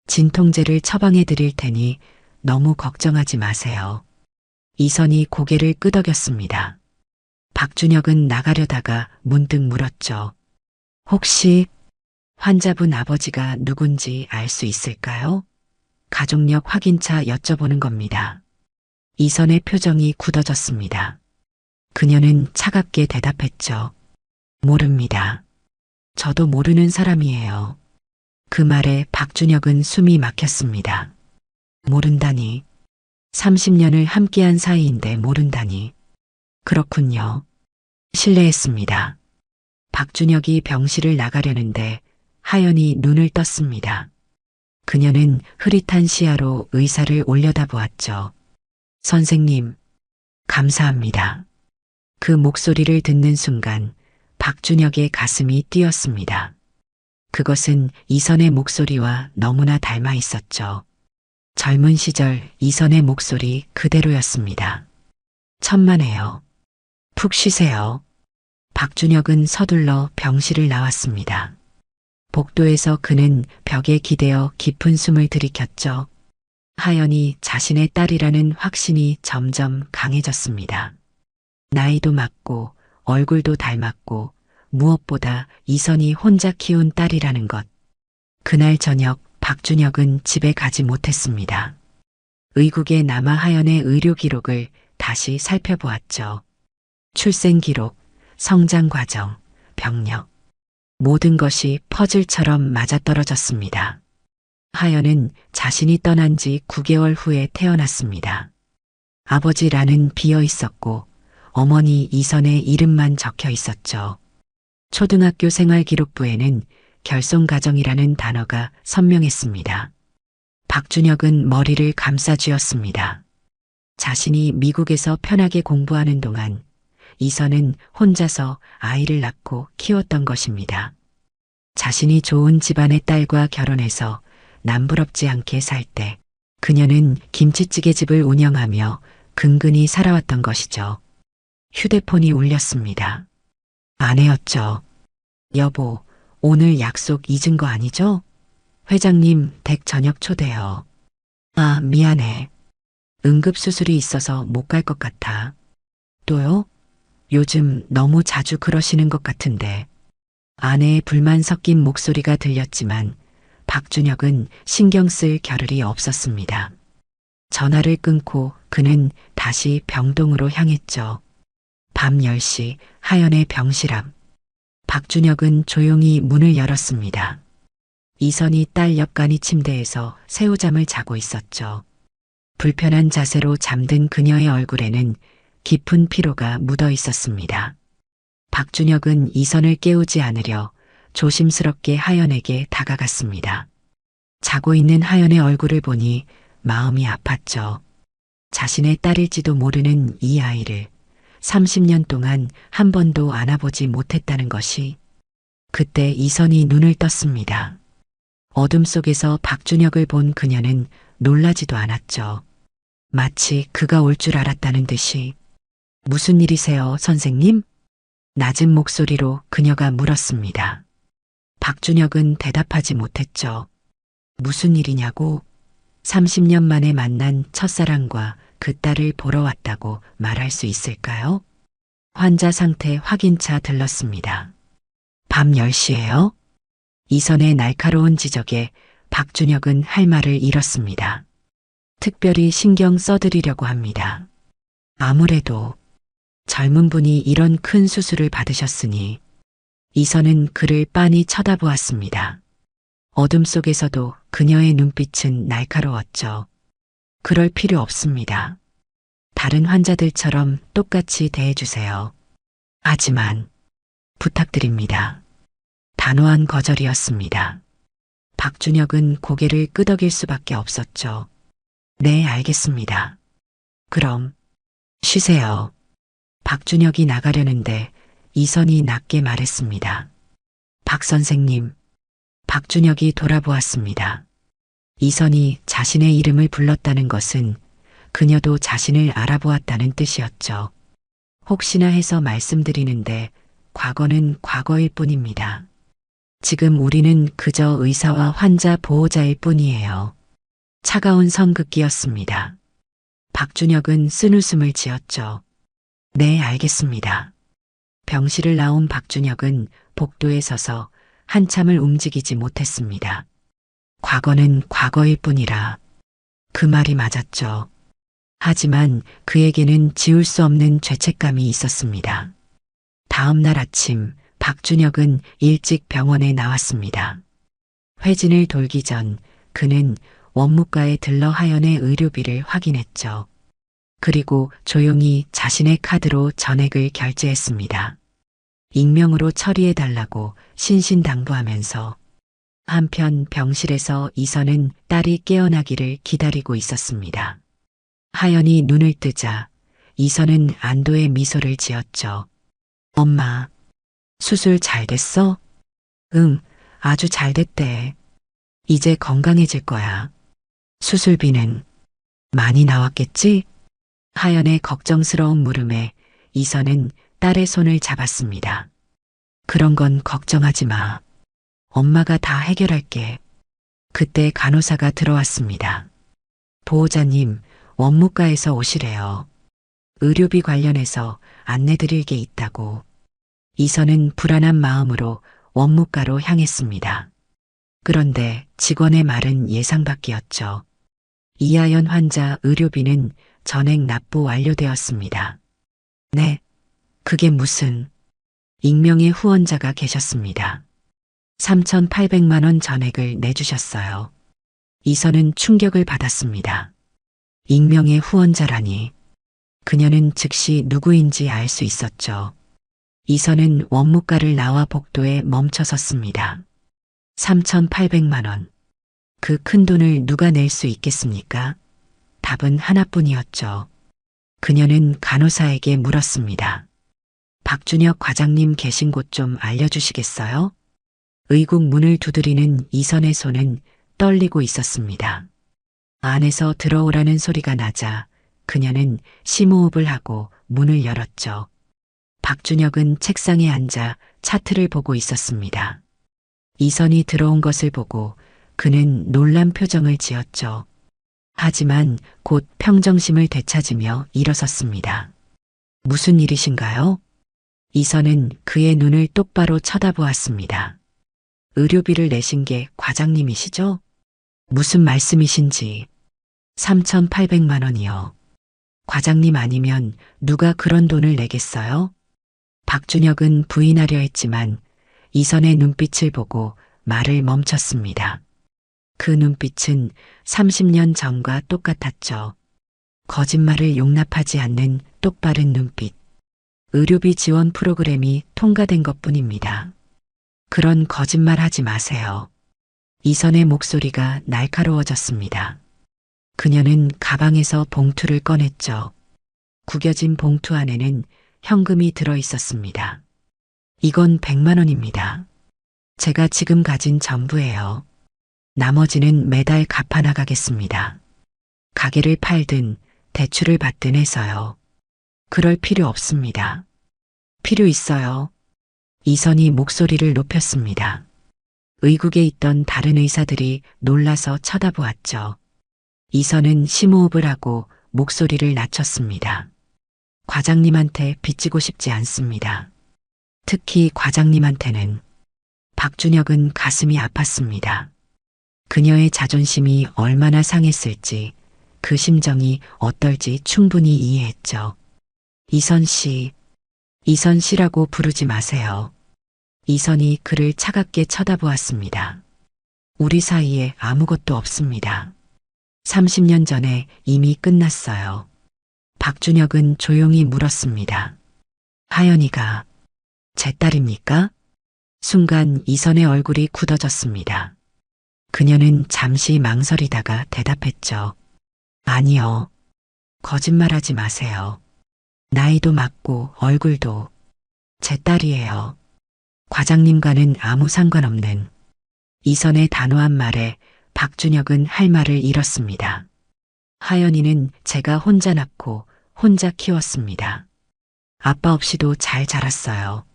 진통제를 처방해 드릴 테니 너무 걱정하지 마세요. 이선이 고개를 끄덕였습니다. 박준혁은 나가려다가 문득 물었죠. 혹시 환자분 아버지가 누군지 알 수 있을까요? 가족력 확인차 여쭤보는 겁니다. 이선의 표정이 굳어졌습니다. 그녀는 차갑게 대답했죠. 모릅니다. 저도 모르는 사람이에요. 그 말에 박준혁은 숨이 막혔습니다. 모른다니. 30년을 함께한 사이인데 모른다니. 그렇군요. 실례했습니다. 박준혁이 병실을 나가려는데 하연이 눈을 떴습니다. 그녀는 흐릿한 시야로 의사를 올려다보았죠. 선생님, 감사합니다. 그 목소리를 듣는 순간 박준혁의 가슴이 뛰었습니다. 그것은 이선의 목소리와 너무나 닮아 있었죠. 젊은 시절 이선의 목소리 그대로였습니다. 천만에요. 푹 쉬세요. 박준혁은 서둘러 병실을 나왔습니다. 복도에서 그는 벽에 기대어 깊은 숨을 들이켰죠. 하연이 자신의 딸이라는 확신이 점점 강해졌습니다. 나이도 맞고 얼굴도 닮았고 무엇보다 이선이 혼자 키운 딸이라는 것. 그날 저녁 박준혁은 집에 가지 못했습니다. 의국에 남아 하연의 의료 기록을 다시 살펴보았죠. 출생 기록, 성장 과정, 병력. 모든 것이 퍼즐처럼 맞아떨어졌습니다. 하연은 자신이 떠난 지 9개월 후에 태어났습니다. 아버지라는 비어 있었고 어머니 이선의 이름만 적혀 있었죠. 초등학교 생활기록부에는 결손가정이라는 단어가 선명했습니다. 박준혁은 머리를 감싸쥐었습니다. 자신이 미국에서 편하게 공부하는 동안 이선은 혼자서 아이를 낳고 키웠던 것입니다. 자신이 좋은 집안의 딸과 결혼해서 남부럽지 않게 살 때 그녀는 김치찌개집을 운영하며 근근히 살아왔던 것이죠. 휴대폰이 울렸습니다. 아내였죠. 여보, 오늘 약속 잊은 거 아니죠? 회장님 댁 저녁 초대요. 아, 미안해. 응급수술이 있어서 못 갈 것 같아. 또요? 요즘 너무 자주 그러시는 것 같은데. 아내의 불만 섞인 목소리가 들렸지만 박준혁은 신경 쓸 겨를이 없었습니다. 전화를 끊고 그는 다시 병동으로 향했죠. 밤 10시 하연의 병실 앞. 박준혁은 조용히 문을 열었습니다. 이선이 딸 옆간이 침대에서 새우잠을 자고 있었죠. 불편한 자세로 잠든 그녀의 얼굴에는 깊은 피로가 묻어 있었습니다. 박준혁은 이선을 깨우지 않으려 조심스럽게 하연에게 다가갔습니다. 자고 있는 하연의 얼굴을 보니 마음이 아팠죠. 자신의 딸일지도 모르는 이 아이를 30년 동안 한 번도 안아보지 못했다는 것이. 그때 이선이 눈을 떴습니다. 어둠 속에서 박준혁을 본 그녀는 놀라지도 않았죠. 마치 그가 올 줄 알았다는 듯이. 무슨 일이세요, 선생님? 낮은 목소리로 그녀가 물었습니다. 박준혁은 대답하지 못했죠. 무슨 일이냐고? 30년 만에 만난 첫사랑과 그 딸을 보러 왔다고 말할 수 있을까요? 환자 상태 확인차 들렀습니다. 밤 10시예요? 이선의 날카로운 지적에 박준혁은 할 말을 잃었습니다. 특별히 신경 써드리려고 합니다. 아무래도 젊은 분이 이런 큰 수술을 받으셨으니. 이선은 그를 빤히 쳐다보았습니다. 어둠 속에서도 그녀의 눈빛은 날카로웠죠. 그럴 필요 없습니다. 다른 환자들처럼 똑같이 대해주세요. 하지만 부탁드립니다. 단호한 거절이었습니다. 박준혁은 고개를 끄덕일 수밖에 없었죠. 네, 알겠습니다. 그럼 쉬세요. 박준혁이 나가려는데 이선이 낮게 말했습니다. 박 선생님. 박준혁이 돌아보았습니다. 이선이 자신의 이름을 불렀다는 것은 그녀도 자신을 알아보았다는 뜻이었죠. 혹시나 해서 말씀드리는데 과거는 과거일 뿐입니다. 지금 우리는 그저 의사와 환자 보호자일 뿐이에요. 차가운 성극기였습니다. 박준혁은 쓴웃음을 지었죠. 네, 알겠습니다. 병실을 나온 박준혁은 복도에 서서 한참을 움직이지 못했습니다. 과거는 과거일 뿐이라. 그 말이 맞았죠. 하지만 그에게는 지울 수 없는 죄책감이 있었습니다. 다음 날 아침 박준혁은 일찍 병원에 나왔습니다. 회진을 돌기 전 그는 원무과에 들러 하연의 의료비를 확인했죠. 그리고 조용히 자신의 카드로 전액을 결제했습니다. 익명으로 처리해달라고 신신당부하면서. 한편 병실에서 이선은 딸이 깨어나기를 기다리고 있었습니다. 하연이 눈을 뜨자 이선은 안도의 미소를 지었죠. 엄마, 수술 잘 됐어? 응, 아주 잘 됐대. 이제 건강해질 거야. 수술비는 많이 나왔겠지? 하연의 걱정스러운 물음에 이선은 딸의 손을 잡았습니다. 그런 건 걱정하지 마. 엄마가 다 해결할게. 그때 간호사가 들어왔습니다. 보호자님, 원무과에서 오시래요. 의료비 관련해서 안내드릴 게 있다고. 이선은 불안한 마음으로 원무과로 향했습니다. 그런데 직원의 말은 예상 밖이었죠. 이하연 환자 의료비는 전액 납부 완료되었습니다. 네, 그게 무슨. 익명의 후원자가 계셨습니다. 3,800만 원 전액을 내주셨어요. 이선은 충격을 받았습니다. 익명의 후원자라니. 그녀는 즉시 누구인지 알 수 있었죠. 이선은 원무과를 나와 복도에 멈춰 섰습니다. 3,800만 원. 그 큰 돈을 누가 낼 수 있겠습니까? 답은 하나뿐이었죠. 그녀는 간호사에게 물었습니다. 박준혁 과장님 계신 곳 좀 알려주시겠어요? 의국 문을 두드리는 이선의 손은 떨리고 있었습니다. 안에서 들어오라는 소리가 나자 그녀는 심호흡을 하고 문을 열었죠. 박준혁은 책상에 앉아 차트를 보고 있었습니다. 이선이 들어온 것을 보고 그는 놀란 표정을 지었죠. 하지만 곧 평정심을 되찾으며 일어섰습니다. 무슨 일이신가요? 이선은 그의 눈을 똑바로 쳐다보았습니다. 의료비를 내신 게 과장님이시죠? 무슨 말씀이신지. 3,800만 원이요. 과장님 아니면 누가 그런 돈을 내겠어요? 박준혁은 부인하려 했지만 이선의 눈빛을 보고 말을 멈췄습니다. 그 눈빛은 30년 전과 똑같았죠. 거짓말을 용납하지 않는 똑바른 눈빛. 의료비 지원 프로그램이 통과된 것뿐입니다. 그런 거짓말 하지 마세요. 이선의 목소리가 날카로워졌습니다. 그녀는 가방에서 봉투를 꺼냈죠. 구겨진 봉투 안에는 현금이 들어 있었습니다. 이건 100만 원입니다. 제가 지금 가진 전부예요. 나머지는 매달 갚아 나가겠습니다. 가게를 팔든 대출을 받든 해서요. 그럴 필요 없습니다. 필요 있어요. 이선이 목소리를 높였습니다. 의국에 있던 다른 의사들이 놀라서 쳐다보았죠. 이선은 심호흡을 하고 목소리를 낮췄습니다. 과장님한테 빚지고 싶지 않습니다. 특히 과장님한테는. 박준혁은 가슴이 아팠습니다. 그녀의 자존심이 얼마나 상했을지, 그 심정이 어떨지 충분히 이해했죠. 이선 씨, 이선 씨라고 부르지 마세요. 이선이 그를 차갑게 쳐다보았습니다. 우리 사이에 아무것도 없습니다. 30년 전에 이미 끝났어요. 박준혁은 조용히 물었습니다. 하연이가 제 딸입니까? 순간 이선의 얼굴이 굳어졌습니다. 그녀는 잠시 망설이다가 대답했죠. 아니요. 거짓말하지 마세요. 나이도 맞고 얼굴도 제 딸이에요. 과장님과는 아무 상관없는. 이선의 단호한 말에 박준혁은 할 말을 잃었습니다. 하연이는 제가 혼자 낳고 혼자 키웠습니다. 아빠 없이도 잘 자랐어요.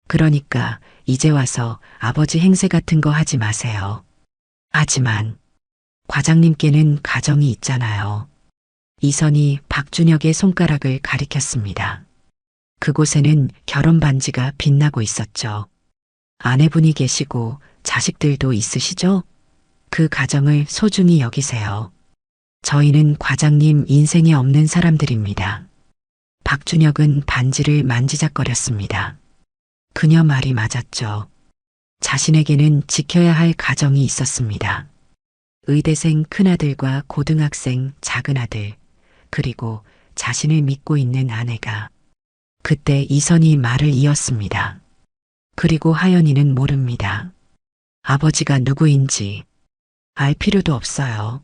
그러니까 이제 와서 아버지 행세 같은 거 하지 마세요. 하지만 과장님께는 가정이 있잖아요. 이선이 박준혁의 손가락을 가리켰습니다. 그곳에는 결혼 반지가 빛나고 있었죠. 아내분이 계시고 자식들도 있으시죠? 그 가정을 소중히 여기세요. 저희는 과장님 인생에 없는 사람들입니다. 박준혁은 반지를 만지작거렸습니다. 그녀 말이 맞았죠. 자신에게는 지켜야 할 가정이 있었습니다. 의대생 큰아들과 고등학생 작은아들, 그리고 자신을 믿고 있는 아내가. 그때 이선이 말을 이었습니다. 그리고 하연이는 모릅니다. 아버지가 누구인지 알 필요도 없어요.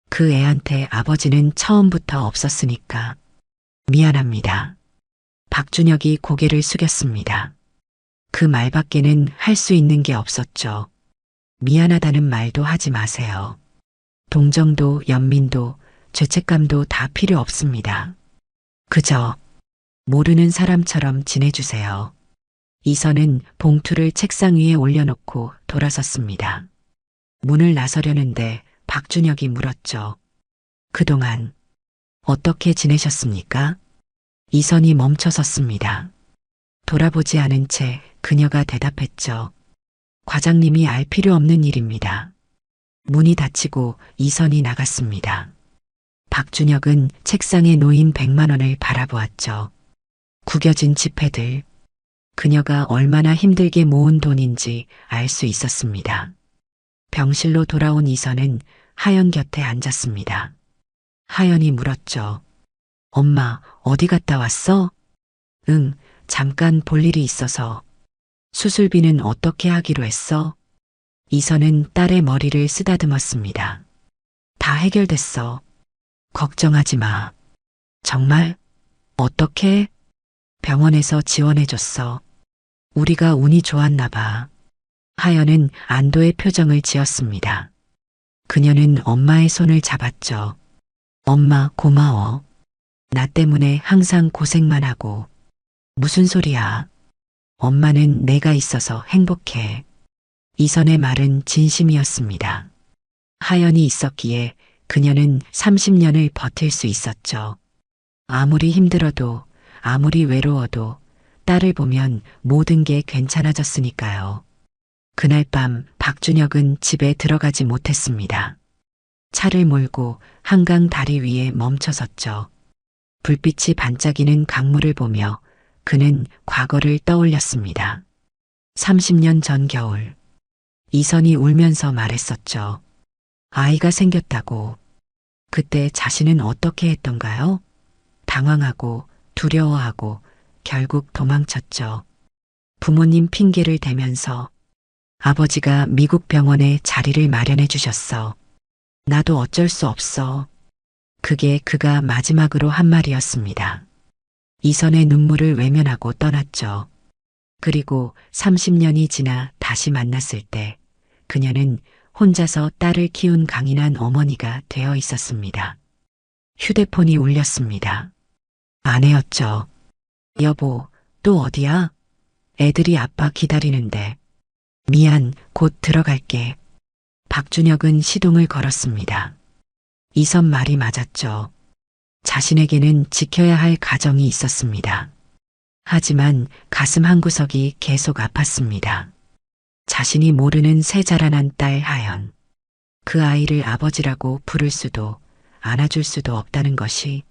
그 애한테 아버지는 처음부터 없었으니까. 미안합니다. 박준혁이 고개를 숙였습니다. 그 말밖에는 할 수 있는 게 없었죠. 미안하다는 말도 하지 마세요. 동정도 연민도 죄책감도 다 필요 없습니다. 그저 모르는 사람처럼 지내주세요. 이선은 봉투를 책상 위에 올려놓고 돌아섰습니다. 문을 나서려는데 박준혁이 물었죠. 그동안 어떻게 지내셨습니까? 이선이 멈춰섰습니다. 돌아보지 않은 채 그녀가 대답했죠. 과장님이 알 필요 없는 일입니다. 문이 닫히고 이선이 나갔습니다. 박준혁은 책상에 놓인 100만 원을 바라보았죠. 구겨진 지폐들. 그녀가 얼마나 힘들게 모은 돈인지 알 수 있었습니다. 병실로 돌아온 이선은 하연 곁에 앉았습니다. 하연이 물었죠. 엄마, 어디 갔다 왔어? 응, 잠깐 볼 일이 있어서. 수술비는 어떻게 하기로 했어? 이선은 딸의 머리를 쓰다듬었습니다. 다 해결됐어. 걱정하지 마. 정말? 어떻게? 병원에서 지원해줬어. 우리가 운이 좋았나 봐. 하연은 안도의 표정을 지었습니다. 그녀는 엄마의 손을 잡았죠. 엄마 고마워. 나 때문에 항상 고생만 하고. 무슨 소리야. 엄마는 내가 있어서 행복해. 이선의 말은 진심이었습니다. 하연이 있었기에 그녀는 30년을 버틸 수 있었죠. 아무리 힘들어도, 아무리 외로워도 딸을 보면 모든 게 괜찮아졌으니까요. 그날 밤 박준혁은 집에 들어가지 못했습니다. 차를 몰고 한강 다리 위에 멈춰섰죠. 불빛이 반짝이는 강물을 보며 그는 과거를 떠올렸습니다. 30년 전 겨울, 이선이 울면서 말했었죠. 아이가 생겼다고. 그때 자신은 어떻게 했던가요? 당황하고 두려워하고 결국 도망쳤죠. 부모님 핑계를 대면서 아버지가 미국 병원에 자리를 마련해 주셨어. 나도 어쩔 수 없어. 그게 그가 마지막으로 한 말이었습니다. 이선의 눈물을 외면하고 떠났죠. 그리고 30년이 지나 다시 만났을 때 그녀는 혼자서 딸을 키운 강인한 어머니가 되어 있었습니다. 휴대폰이 울렸습니다. 아내였죠. 여보, 또 어디야? 애들이 아빠 기다리는데. 미안, 곧 들어갈게. 박준혁은 시동을 걸었습니다. 이선 말이 맞았죠. 자신에게는 지켜야 할 가정이 있었습니다. 하지만 가슴 한구석이 계속 아팠습니다. 자신이 모르는 새 자라난 딸 하연. 그 아이를 아버지라고 부를 수도 안아줄 수도 없다는 것이.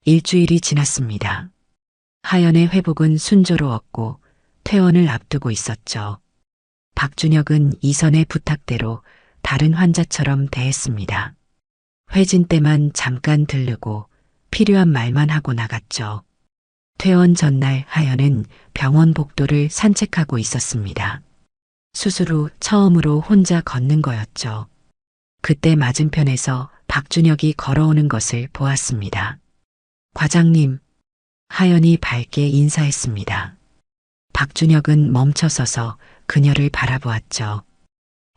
일주일이 지났습니다. 하연의 회복은 순조로웠고 퇴원을 앞두고 있었죠. 박준혁은 이선의 부탁대로 다른 환자처럼 대했습니다. 회진 때만 잠깐 들르고 필요한 말만 하고 나갔죠. 퇴원 전날 하연은 병원 복도를 산책하고 있었습니다. 수술 후 처음으로 혼자 걷는 거였죠. 그때 맞은편에서 박준혁이 걸어오는 것을 보았습니다. 과장님, 하연이 밝게 인사했습니다. 박준혁은 멈춰서서 그녀를 바라보았죠.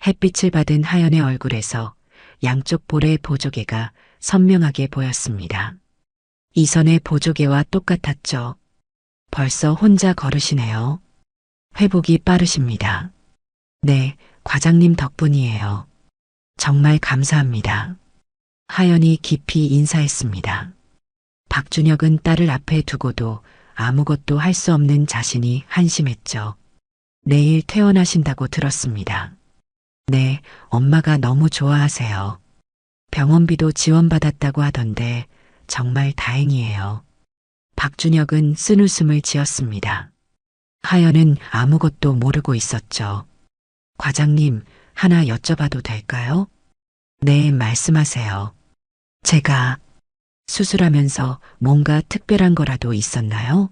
햇빛을 받은 하연의 얼굴에서 양쪽 볼의 보조개가 선명하게 보였습니다. 이선의 보조개와 똑같았죠. 벌써 혼자 걸으시네요. 회복이 빠르십니다. 네, 과장님 덕분이에요. 정말 감사합니다. 하연이 깊이 인사했습니다. 박준혁은 딸을 앞에 두고도 아무것도 할 수 없는 자신이 한심했죠. 내일 퇴원하신다고 들었습니다. 네, 엄마가 너무 좋아하세요. 병원비도 지원받았다고 하던데 정말 다행이에요. 박준혁은 쓴웃음을 지었습니다. 하연은 아무것도 모르고 있었죠. 과장님, 하나 여쭤봐도 될까요? 네, 말씀하세요. 제가 수술하면서 뭔가 특별한 거라도 있었나요?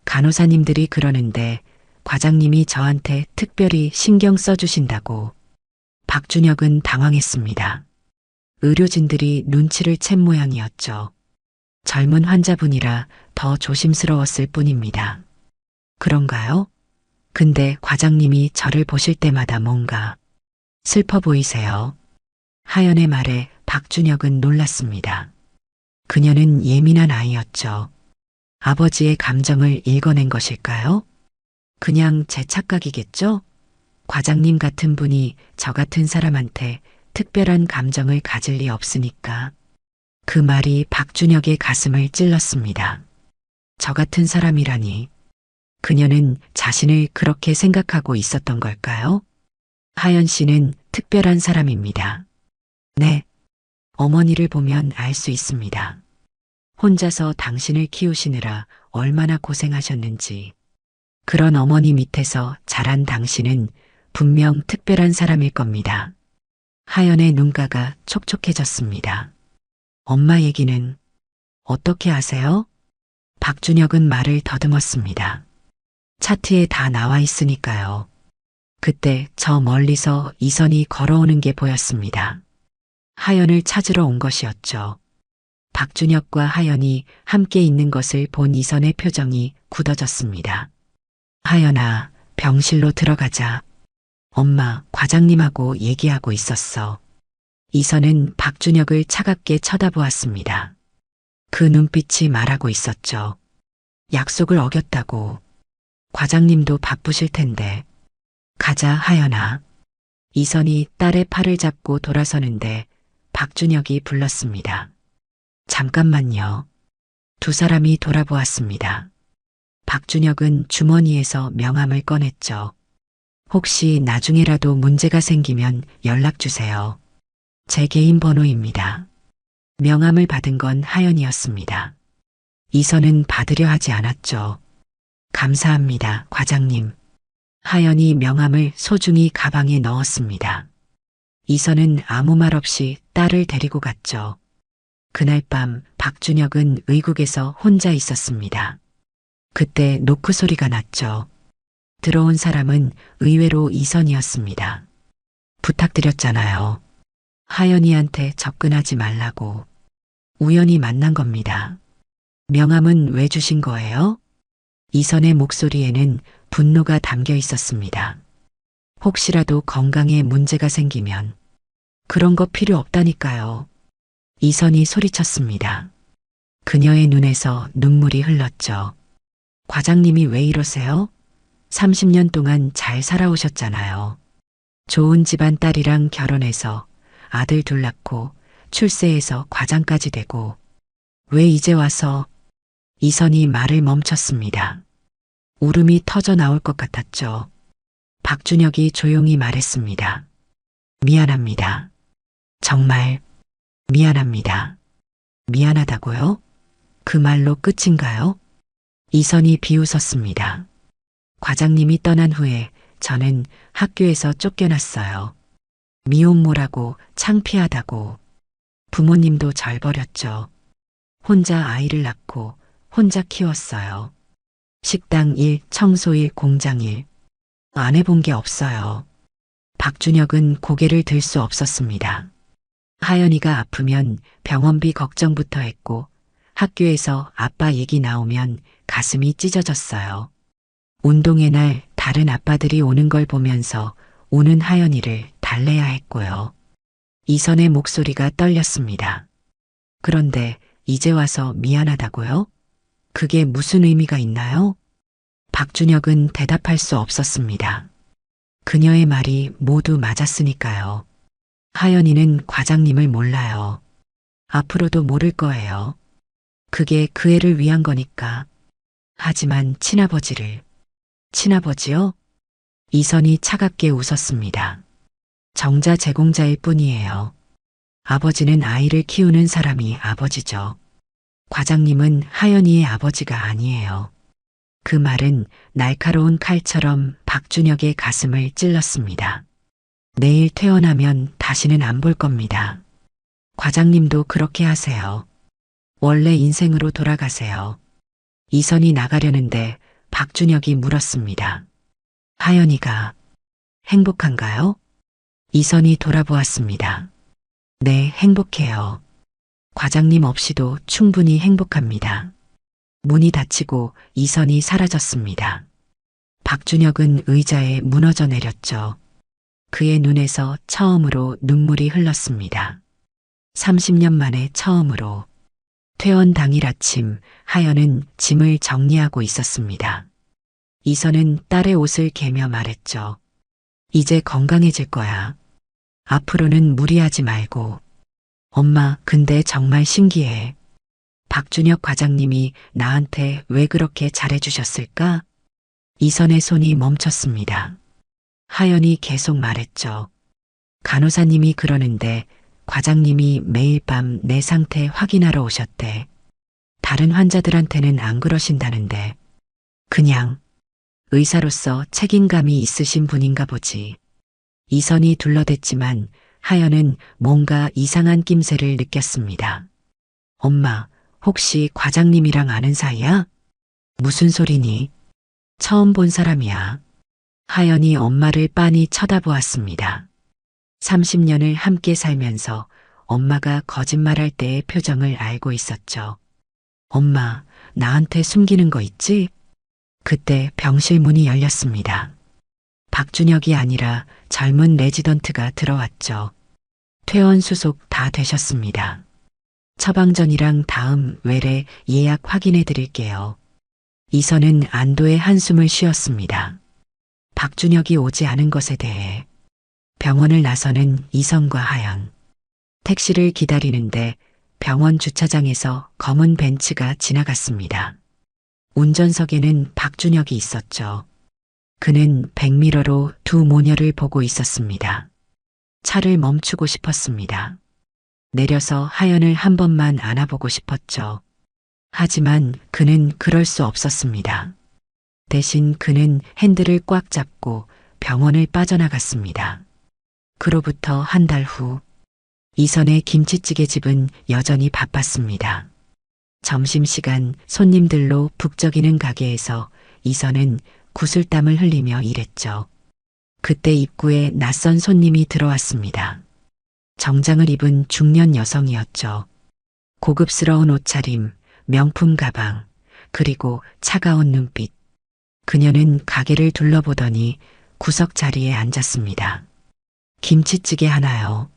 간호사님들이 그러는데 과장님이 저한테 특별히 신경 써주신다고. 박준혁은 당황했습니다. 의료진들이 눈치를 챈 모양이었죠. 젊은 환자분이라 더 조심스러웠을 뿐입니다. 그런가요? 근데 과장님이 저를 보실 때마다 뭔가 슬퍼 보이세요. 하연의 말에 박준혁은 놀랐습니다. 그녀는 예민한 아이였죠. 아버지의 감정을 읽어낸 것일까요? 그냥 제 착각이겠죠? 과장님 같은 분이 저 같은 사람한테 특별한 감정을 가질 리 없으니까. 그 말이 박준혁의 가슴을 찔렀습니다. 저 같은 사람이라니. 그녀는 자신을 그렇게 생각하고 있었던 걸까요? 하연 씨는 특별한 사람입니다. 네. 어머니를 보면 알 수 있습니다. 혼자서 당신을 키우시느라 얼마나 고생하셨는지. 그런 어머니 밑에서 자란 당신은 분명 특별한 사람일 겁니다. 하연의 눈가가 촉촉해졌습니다. 엄마 얘기는 어떻게 아세요? 박준혁은 말을 더듬었습니다. 차트에 다 나와 있으니까요. 그때 저 멀리서 이선이 걸어오는 게 보였습니다. 하연을 찾으러 온 것이었죠. 박준혁과 하연이 함께 있는 것을 본 이선의 표정이 굳어졌습니다. 하연아, 병실로 들어가자. 엄마, 과장님하고 얘기하고 있었어. 이선은 박준혁을 차갑게 쳐다보았습니다. 그 눈빛이 말하고 있었죠. 약속을 어겼다고. 과장님도 바쁘실 텐데. 가자, 하연아. 이선이 딸의 팔을 잡고 돌아서는데 박준혁이 불렀습니다. 잠깐만요. 두 사람이 돌아보았습니다. 박준혁은 주머니에서 명함을 꺼냈죠. 혹시 나중에라도 문제가 생기면 연락 주세요. 제 개인 번호입니다. 명함을 받은 건 하연이었습니다. 이선은 받으려 하지 않았죠. 감사합니다, 과장님. 하연이 명함을 소중히 가방에 넣었습니다. 이선은 아무 말 없이 딸을 데리고 갔죠. 그날 밤 박준혁은 의국에서 혼자 있었습니다. 그때 노크 소리가 났죠. 들어온 사람은 의외로 이선이었습니다. 부탁드렸잖아요. 하연이한테 접근하지 말라고. 우연히 만난 겁니다. 명함은 왜 주신 거예요? 이선의 목소리에는 분노가 담겨 있었습니다. 혹시라도 건강에 문제가 생기면 그런 거 필요 없다니까요. 이선이 소리쳤습니다. 그녀의 눈에서 눈물이 흘렀죠. 과장님이 왜 이러세요? 30년 동안 잘 살아오셨잖아요. 좋은 집안 딸이랑 결혼해서 아들 둘 낳고 출세해서 과장까지 되고 왜 이제 와서? 이선이 말을 멈췄습니다. 울음이 터져 나올 것 같았죠. 박준혁이 조용히 말했습니다. 미안합니다. 정말 미안합니다. 미안하다고요? 그 말로 끝인가요? 이선이 비웃었습니다. 과장님이 떠난 후에 저는 학교에서 쫓겨났어요. 미혼모라고 창피하다고. 부모님도 절 버렸죠. 혼자 아이를 낳고 혼자 키웠어요. 식당 일, 청소 일, 공장 일. 안 해본 게 없어요. 박준혁은 고개를 들 수 없었습니다. 하연이가 아프면 병원비 걱정부터 했고 학교에서 아빠 얘기 나오면 가슴이 찢어졌어요. 운동회 날 다른 아빠들이 오는 걸 보면서 우는 하연이를 달래야 했고요. 이선의 목소리가 떨렸습니다. 그런데 이제 와서 미안하다고요? 그게 무슨 의미가 있나요? 박준혁은 대답할 수 없었습니다. 그녀의 말이 모두 맞았으니까요. 하연이는 과장님을 몰라요. 앞으로도 모를 거예요. 그게 그 애를 위한 거니까. 하지만 친아버지를. 친아버지요? 이선이 차갑게 웃었습니다. 정자 제공자일 뿐이에요. 아버지는 아이를 키우는 사람이 아버지죠. 과장님은 하연이의 아버지가 아니에요. 그 말은 날카로운 칼처럼 박준혁의 가슴을 찔렀습니다. 내일 퇴원하면 다시는 안 볼 겁니다. 과장님도 그렇게 하세요. 원래 인생으로 돌아가세요. 이선이 나가려는데 박준혁이 물었습니다. 하연이가 행복한가요? 이선이 돌아보았습니다. 네, 행복해요. 과장님 없이도 충분히 행복합니다. 문이 닫히고 이선이 사라졌습니다. 박준혁은 의자에 무너져 내렸죠. 그의 눈에서 처음으로 눈물이 흘렀습니다. 30년 만에 처음으로. 퇴원 당일 아침 하연은 짐을 정리하고 있었습니다. 이선은 딸의 옷을 개며 말했죠. 이제 건강해질 거야. 앞으로는 무리하지 말고. 엄마, 근데 정말 신기해. 박준혁 과장님이 나한테 왜 그렇게 잘해주셨을까? 이선의 손이 멈췄습니다. 하연이 계속 말했죠. 간호사님이 그러는데 과장님이 매일 밤 내 상태 확인하러 오셨대. 다른 환자들한테는 안 그러신다는데. 그냥 의사로서 책임감이 있으신 분인가 보지. 이선이 둘러댔지만 하연은 뭔가 이상한 낌새를 느꼈습니다. 엄마, 혹시 과장님이랑 아는 사이야? 무슨 소리니? 처음 본 사람이야. 하연이 엄마를 빤히 쳐다보았습니다. 30년을 함께 살면서 엄마가 거짓말할 때의 표정을 알고 있었죠. 엄마, 나한테 숨기는 거 있지? 그때 병실 문이 열렸습니다. 박준혁이 아니라 젊은 레지던트가 들어왔죠. 퇴원 수속 다 되셨습니다. 처방전이랑 다음 외래 예약 확인해 드릴게요. 이선은 안도의 한숨을 쉬었습니다. 박준혁이 오지 않은 것에 대해 병원을 나서는 이선과 하연. 택시를 기다리는데 병원 주차장에서 검은 벤츠가 지나갔습니다. 운전석에는 박준혁이 있었죠. 그는 백미러로 두 모녀를 보고 있었습니다. 차를 멈추고 싶었습니다. 내려서 하연을 한 번만 안아보고 싶었죠. 하지만 그는 그럴 수 없었습니다. 대신 그는 핸들을 꽉 잡고 병원을 빠져나갔습니다. 그로부터 한 달 후, 이선의 김치찌개 집은 여전히 바빴습니다. 점심시간 손님들로 북적이는 가게에서 이선은 구슬땀을 흘리며 일했죠. 그때 입구에 낯선 손님이 들어왔습니다. 정장을 입은 중년 여성이었죠. 고급스러운 옷차림, 명품 가방, 그리고 차가운 눈빛. 그녀는 가게를 둘러보더니 구석 자리에 앉았습니다. 김치찌개 하나요.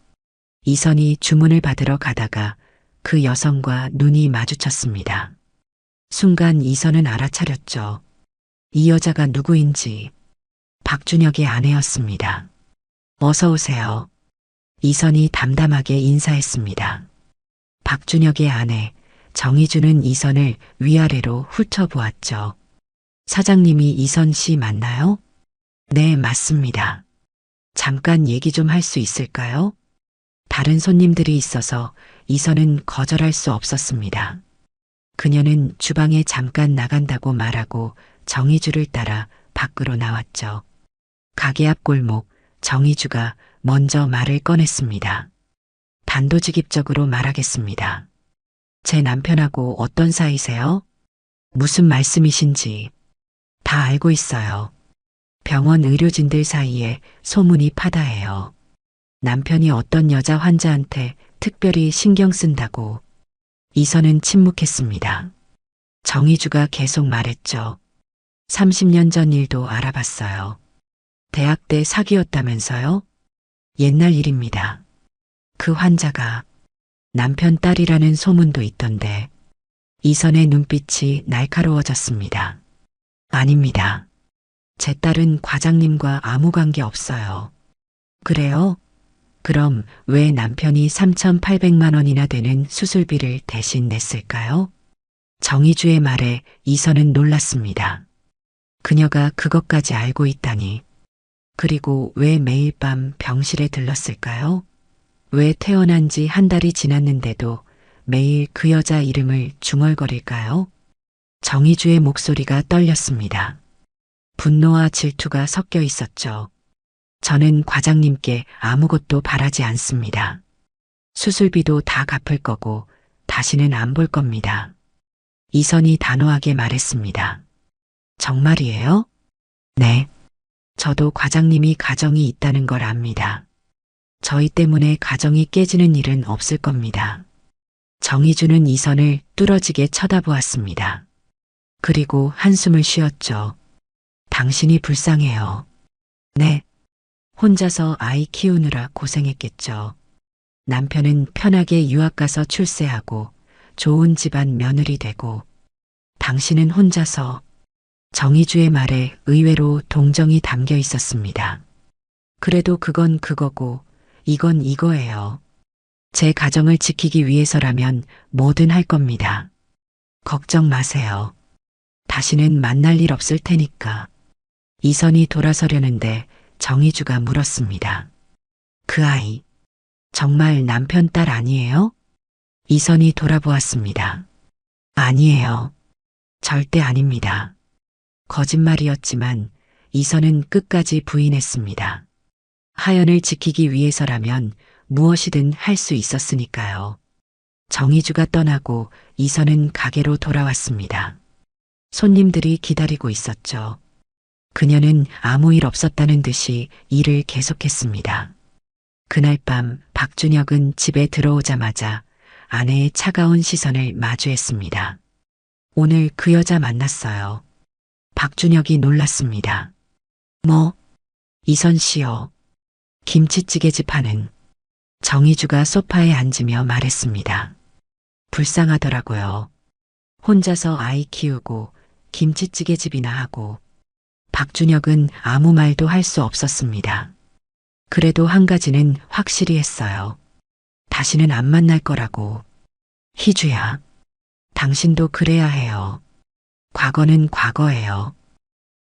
이선이 주문을 받으러 가다가 그 여성과 눈이 마주쳤습니다. 순간 이선은 알아차렸죠. 이 여자가 누구인지. 박준혁의 아내였습니다. 어서 오세요. 이선이 담담하게 인사했습니다. 박준혁의 아내 정희주는 이선을 위아래로 훑어보았죠. 사장님이 이선 씨 맞나요? 네, 맞습니다. 잠깐 얘기 좀 할 수 있을까요? 다른 손님들이 있어서 이선은 거절할 수 없었습니다. 그녀는 주방에 잠깐 나간다고 말하고 정희주를 따라 밖으로 나왔죠. 가게 앞 골목, 정희주가 먼저 말을 꺼냈습니다. 단도직입적으로 말하겠습니다. 제 남편하고 어떤 사이세요? 무슨 말씀이신지. 다 알고 있어요. 병원 의료진들 사이에 소문이 파다해요. 남편이 어떤 여자 환자한테 특별히 신경 쓴다고. 이선은 침묵했습니다. 정희주가 계속 말했죠. 30년 전 일도 알아봤어요. 대학 때 사귀었다면서요? 옛날 일입니다. 그 환자가 남편 딸이라는 소문도 있던데. 이선의 눈빛이 날카로워졌습니다. 아닙니다. 제 딸은 과장님과 아무 관계 없어요. 그래요? 그럼 왜 남편이 3,800만 원이나 되는 수술비를 대신 냈을까요? 정희주의 말에 이선은 놀랐습니다. 그녀가 그것까지 알고 있다니. 그리고 왜 매일 밤 병실에 들렀을까요? 왜 태어난 지 한 달이 지났는데도 매일 그 여자 이름을 중얼거릴까요? 정희주의 목소리가 떨렸습니다. 분노와 질투가 섞여 있었죠. 저는 과장님께 아무것도 바라지 않습니다. 수술비도 다 갚을 거고 다시는 안 볼 겁니다. 이선이 단호하게 말했습니다. 정말이에요? 네. 저도 과장님이 가정이 있다는 걸 압니다. 저희 때문에 가정이 깨지는 일은 없을 겁니다. 정희주는 이선을 뚫어지게 쳐다보았습니다. 그리고 한숨을 쉬었죠. 당신이 불쌍해요. 네. 혼자서 아이 키우느라 고생했겠죠. 남편은 편하게 유학 가서 출세하고 좋은 집안 며느리 되고 당신은 혼자서. 정희주의 말에 의외로 동정이 담겨 있었습니다. 그래도 그건 그거고 이건 이거예요. 제 가정을 지키기 위해서라면 뭐든 할 겁니다. 걱정 마세요. 다시는 만날 일 없을 테니까. 이선이 돌아서려는데 정희주가 물었습니다. 그 아이, 정말 남편 딸 아니에요? 이선이 돌아보았습니다. 아니에요. 절대 아닙니다. 거짓말이었지만 이선은 끝까지 부인했습니다. 하연을 지키기 위해서라면 무엇이든 할 수 있었으니까요. 정희주가 떠나고 이선은 가게로 돌아왔습니다. 손님들이 기다리고 있었죠. 그녀는 아무 일 없었다는 듯이 일을 계속했습니다. 그날 밤 박준혁은 집에 들어오자마자 아내의 차가운 시선을 마주했습니다. 오늘 그 여자 만났어요. 박준혁이 놀랐습니다. 뭐? 이선 씨요. 김치찌개집 하는. 정희주가 소파에 앉으며 말했습니다. 불쌍하더라고요. 혼자서 아이 키우고 김치찌개집이나 하고. 박준혁은 아무 말도 할 수 없었습니다. 그래도 한 가지는 확실히 했어요. 다시는 안 만날 거라고. 희주야, 당신도 그래야 해요. 과거는 과거예요.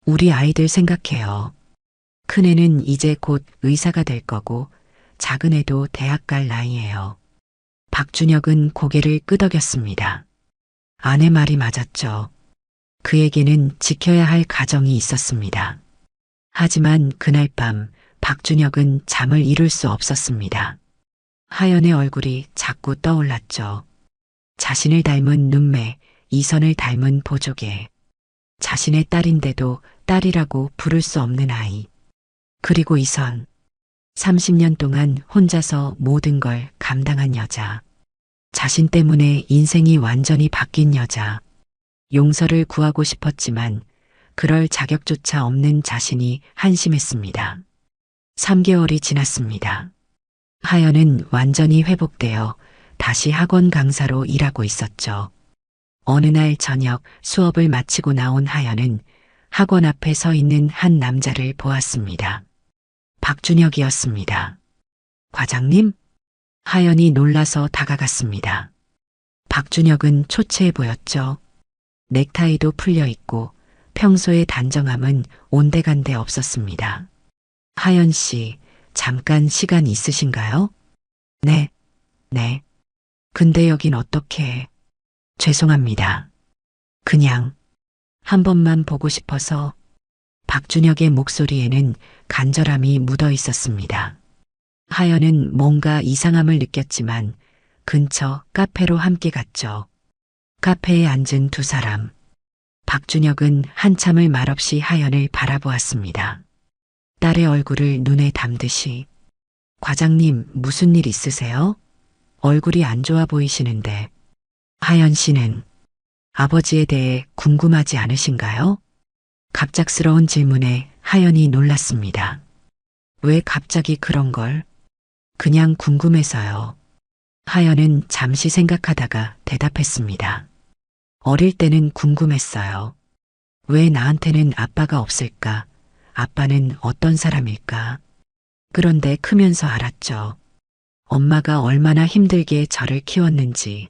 우리 아이들 생각해요. 큰애는 이제 곧 의사가 될 거고 작은애도 대학 갈 나이예요. 박준혁은 고개를 끄덕였습니다. 아내 말이 맞았죠. 그에게는 지켜야 할 가정이 있었습니다. 하지만 그날 밤 박준혁은 잠을 이룰 수 없었습니다. 하연의 얼굴이 자꾸 떠올랐죠. 자신을 닮은 눈매, 이선을 닮은 보조개. 자신의 딸인데도 딸이라고 부를 수 없는 아이. 그리고 이선. 30년 동안 혼자서 모든 걸 감당한 여자. 자신 때문에 인생이 완전히 바뀐 여자. 용서를 구하고 싶었지만 그럴 자격조차 없는 자신이 한심했습니다. 3개월이 지났습니다. 하연은 완전히 회복되어 다시 학원 강사로 일하고 있었죠. 어느 날 저녁 수업을 마치고 나온 하연은 학원 앞에 서 있는 한 남자를 보았습니다. 박준혁이었습니다. 과장님? 하연이 놀라서 다가갔습니다. 박준혁은 초췌해 보였죠. 넥타이도 풀려 있고 평소의 단정함은 온데간데 없었습니다. 하연 씨, 잠깐 시간 있으신가요? 네, 네. 근데 여긴 어떻게? 죄송합니다. 그냥 한 번만 보고 싶어서. 박준혁의 목소리에는 간절함이 묻어 있었습니다. 하연은 뭔가 이상함을 느꼈지만 근처 카페로 함께 갔죠. 카페에 앉은 두 사람. 박준혁은 한참을 말없이 하연을 바라보았습니다. 딸의 얼굴을 눈에 담듯이. 과장님, 무슨 일 있으세요? 얼굴이 안 좋아 보이시는데. 하연 씨는 아버지에 대해 궁금하지 않으신가요? 갑작스러운 질문에 하연이 놀랐습니다. 왜 갑자기 그런 걸? 그냥 궁금해서요. 하연은 잠시 생각하다가 대답했습니다. 어릴 때는 궁금했어요. 왜 나한테는 아빠가 없을까? 아빠는 어떤 사람일까? 그런데 크면서 알았죠. 엄마가 얼마나 힘들게 저를 키웠는지.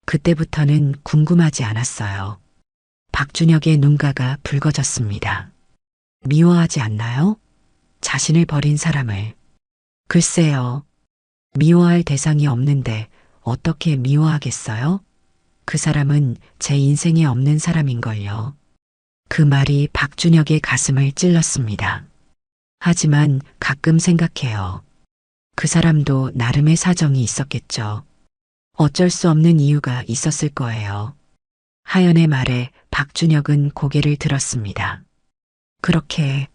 그때부터는 궁금하지 않았어요. 박준혁의 눈가가 붉어졌습니다. 미워하지 않나요? 자신을 버린 사람을. 글쎄요. 미워할 대상이 없는데 어떻게 미워하겠어요? 그 사람은 제 인생에 없는 사람인걸요. 그 말이 박준혁의 가슴을 찔렀습니다. 하지만 가끔 생각해요. 그 사람도 나름의 사정이 있었겠죠. 어쩔 수 없는 이유가 있었을 거예요. 하연의 말에 박준혁은 고개를 들었습니다. 그렇게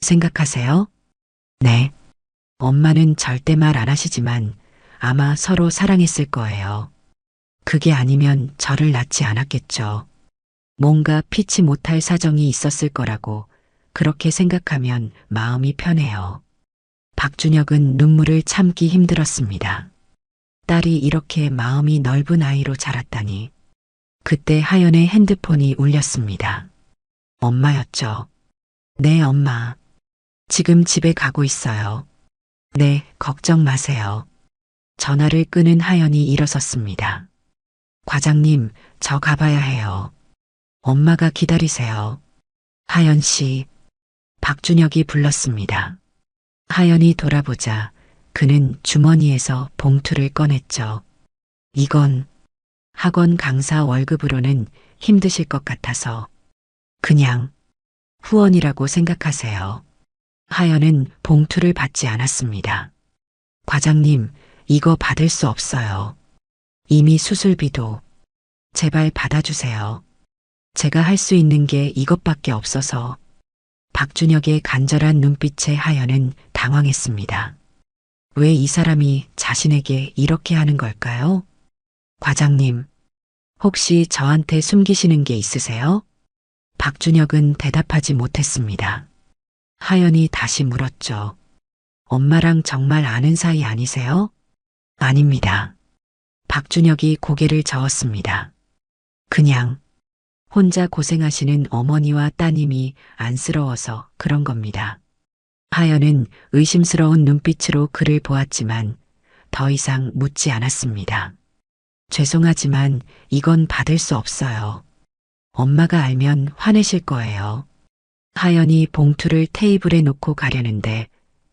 생각하세요? 네. 엄마는 절대 말 안 하시지만 아마 서로 사랑했을 거예요. 그게 아니면 저를 낳지 않았겠죠. 뭔가 피치 못할 사정이 있었을 거라고 그렇게 생각하면 마음이 편해요. 박준혁은 눈물을 참기 힘들었습니다. 딸이 이렇게 마음이 넓은 아이로 자랐다니. 그때 하연의 핸드폰이 울렸습니다. 엄마였죠. 네, 엄마. 지금 집에 가고 있어요. 네, 걱정 마세요. 전화를 끄는 하연이 일어섰습니다. 과장님, 저 가봐야 해요. 엄마가 기다리세요. 하연 씨. 박준혁이 불렀습니다. 하연이 돌아보자 그는 주머니에서 봉투를 꺼냈죠. 이건 학원 강사 월급으로는 힘드실 것 같아서 그냥 후원이라고 생각하세요. 하연은 봉투를 받지 않았습니다. 과장님, 이거 받을 수 없어요. 이미 수술비도. 제발 받아주세요. 제가 할 수 있는 게 이것밖에 없어서. 박준혁의 간절한 눈빛에 하연은 당황했습니다. 왜 이 사람이 자신에게 이렇게 하는 걸까요? 과장님, 혹시 저한테 숨기시는 게 있으세요? 박준혁은 대답하지 못했습니다. 하연이 다시 물었죠. 엄마랑 정말 아는 사이 아니세요? 아닙니다. 박준혁이 고개를 저었습니다. 그냥 혼자 고생하시는 어머니와 따님이 안쓰러워서 그런 겁니다. 하연은 의심스러운 눈빛으로 그를 보았지만 더 이상 묻지 않았습니다. 죄송하지만 이건 받을 수 없어요. 엄마가 알면 화내실 거예요. 하연이 봉투를 테이블에 놓고 가려는데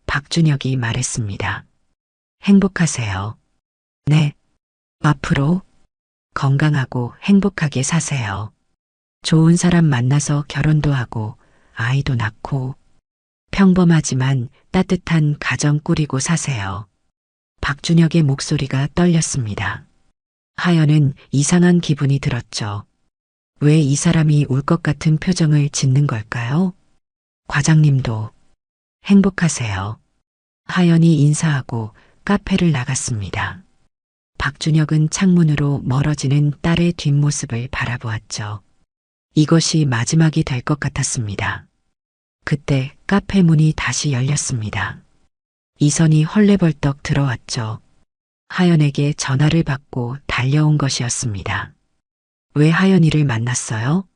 박준혁이 말했습니다. 행복하세요. 네. 앞으로 건강하고 행복하게 사세요. 좋은 사람 만나서 결혼도 하고 아이도 낳고 평범하지만 따뜻한 가정 꾸리고 사세요. 박준혁의 목소리가 떨렸습니다. 하연은 이상한 기분이 들었죠. 왜 이 사람이 울 것 같은 표정을 짓는 걸까요? 과장님도 행복하세요. 하연이 인사하고 카페를 나갔습니다. 박준혁은 창문으로 멀어지는 딸의 뒷모습을 바라보았죠. 이것이 마지막이 될 것 같았습니다. 그때 카페 문이 다시 열렸습니다. 이선이 헐레벌떡 들어왔죠. 하연에게 전화를 받고 달려온 것이었습니다. 왜 하연이를 만났어요?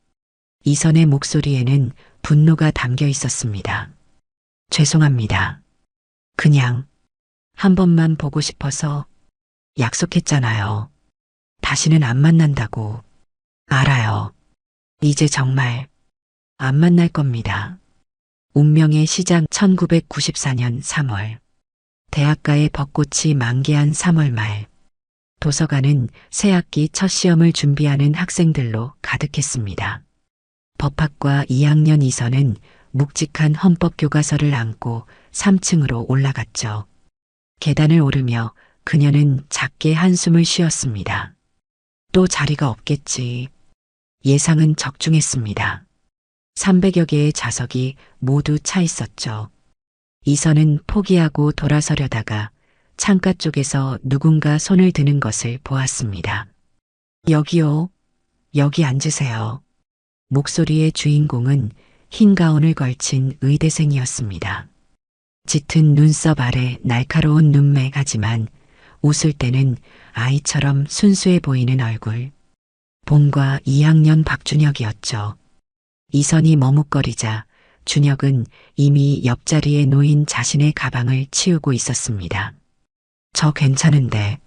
이선의 목소리에는 분노가 담겨 있었습니다. 죄송합니다. 그냥 한 번만 보고 싶어서 약속했잖아요. 다시는 안 만난다고. 알아요. 이제 정말 안 만날 겁니다. 운명의 시작 1994년 3월. 대학가의 벚꽃이 만개한 3월 말. 도서관은 새학기 첫 시험을 준비하는 학생들로 가득했습니다. 법학과 2학년 이선은 묵직한 헌법교과서를 안고 3층으로 올라갔죠. 계단을 오르며 그녀는 작게 한숨을 쉬었습니다. 또 자리가 없겠지. 예상은 적중했습니다. 300여 개의 좌석이 모두 차 있었죠. 이선은 포기하고 돌아서려다가 창가 쪽에서 누군가 손을 드는 것을 보았습니다. 여기요. 여기 앉으세요. 목소리의 주인공은 흰 가운을 걸친 의대생이었습니다. 짙은 눈썹 아래 날카로운 눈매 하지만 웃을 때는 아이처럼 순수해 보이는 얼굴. 본과 2학년 박준혁이었죠. 이선이 머뭇거리자 준혁은 이미 옆자리에 놓인 자신의 가방을 치우고 있었습니다. 저 괜찮은데.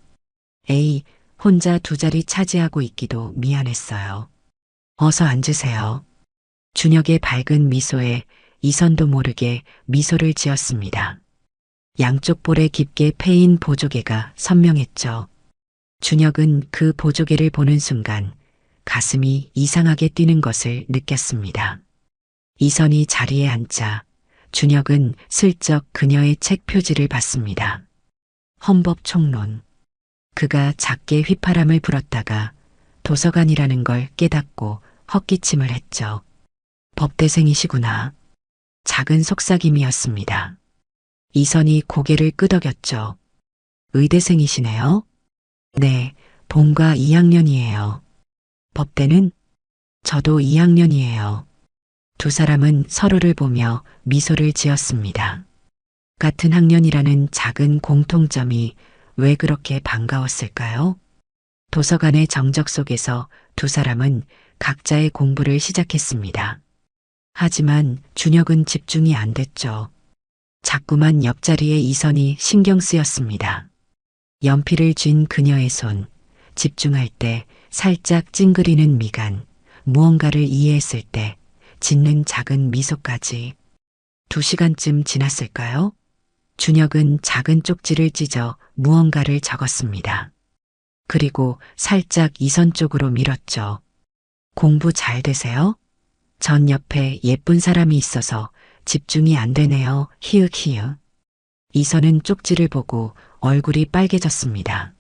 에이, 혼자 두 자리 차지하고 있기도 미안했어요. 어서 앉으세요. 준혁의 밝은 미소에 이선도 모르게 미소를 지었습니다. 양쪽 볼에 깊게 패인 보조개가 선명했죠. 준혁은 그 보조개를 보는 순간 가슴이 이상하게 뛰는 것을 느꼈습니다. 이선이 자리에 앉자 준혁은 슬쩍 그녀의 책 표지를 봤습니다. 헌법총론. 그가 작게 휘파람을 불었다가 도서관이라는 걸 깨닫고 헛기침을 했죠. 법대생이시구나. 작은 속삭임이었습니다. 이선이 고개를 끄덕였죠. 의대생이시네요? 네, 본과 2학년이에요. 법대는? 저도 2학년이에요. 두 사람은 서로를 보며 미소를 지었습니다. 같은 학년이라는 작은 공통점이 왜 그렇게 반가웠을까요? 도서관의 정적 속에서 두 사람은 각자의 공부를 시작했습니다. 하지만 준혁은 집중이 안 됐죠. 자꾸만 옆자리에 이선이 신경 쓰였습니다. 연필을 쥔 그녀의 손, 집중할 때 살짝 찡그리는 미간, 무언가를 이해했을 때 짓는 작은 미소까지. 2시간쯤 지났을까요? 준혁은 작은 쪽지를 찢어 무언가를 적었습니다. 그리고 살짝 이선 쪽으로 밀었죠. 공부 잘 되세요? 전 옆에 예쁜 사람이 있어서 집중이 안 되네요. 히읗히읗. 이선은 쪽지를 보고 얼굴이 빨개졌습니다.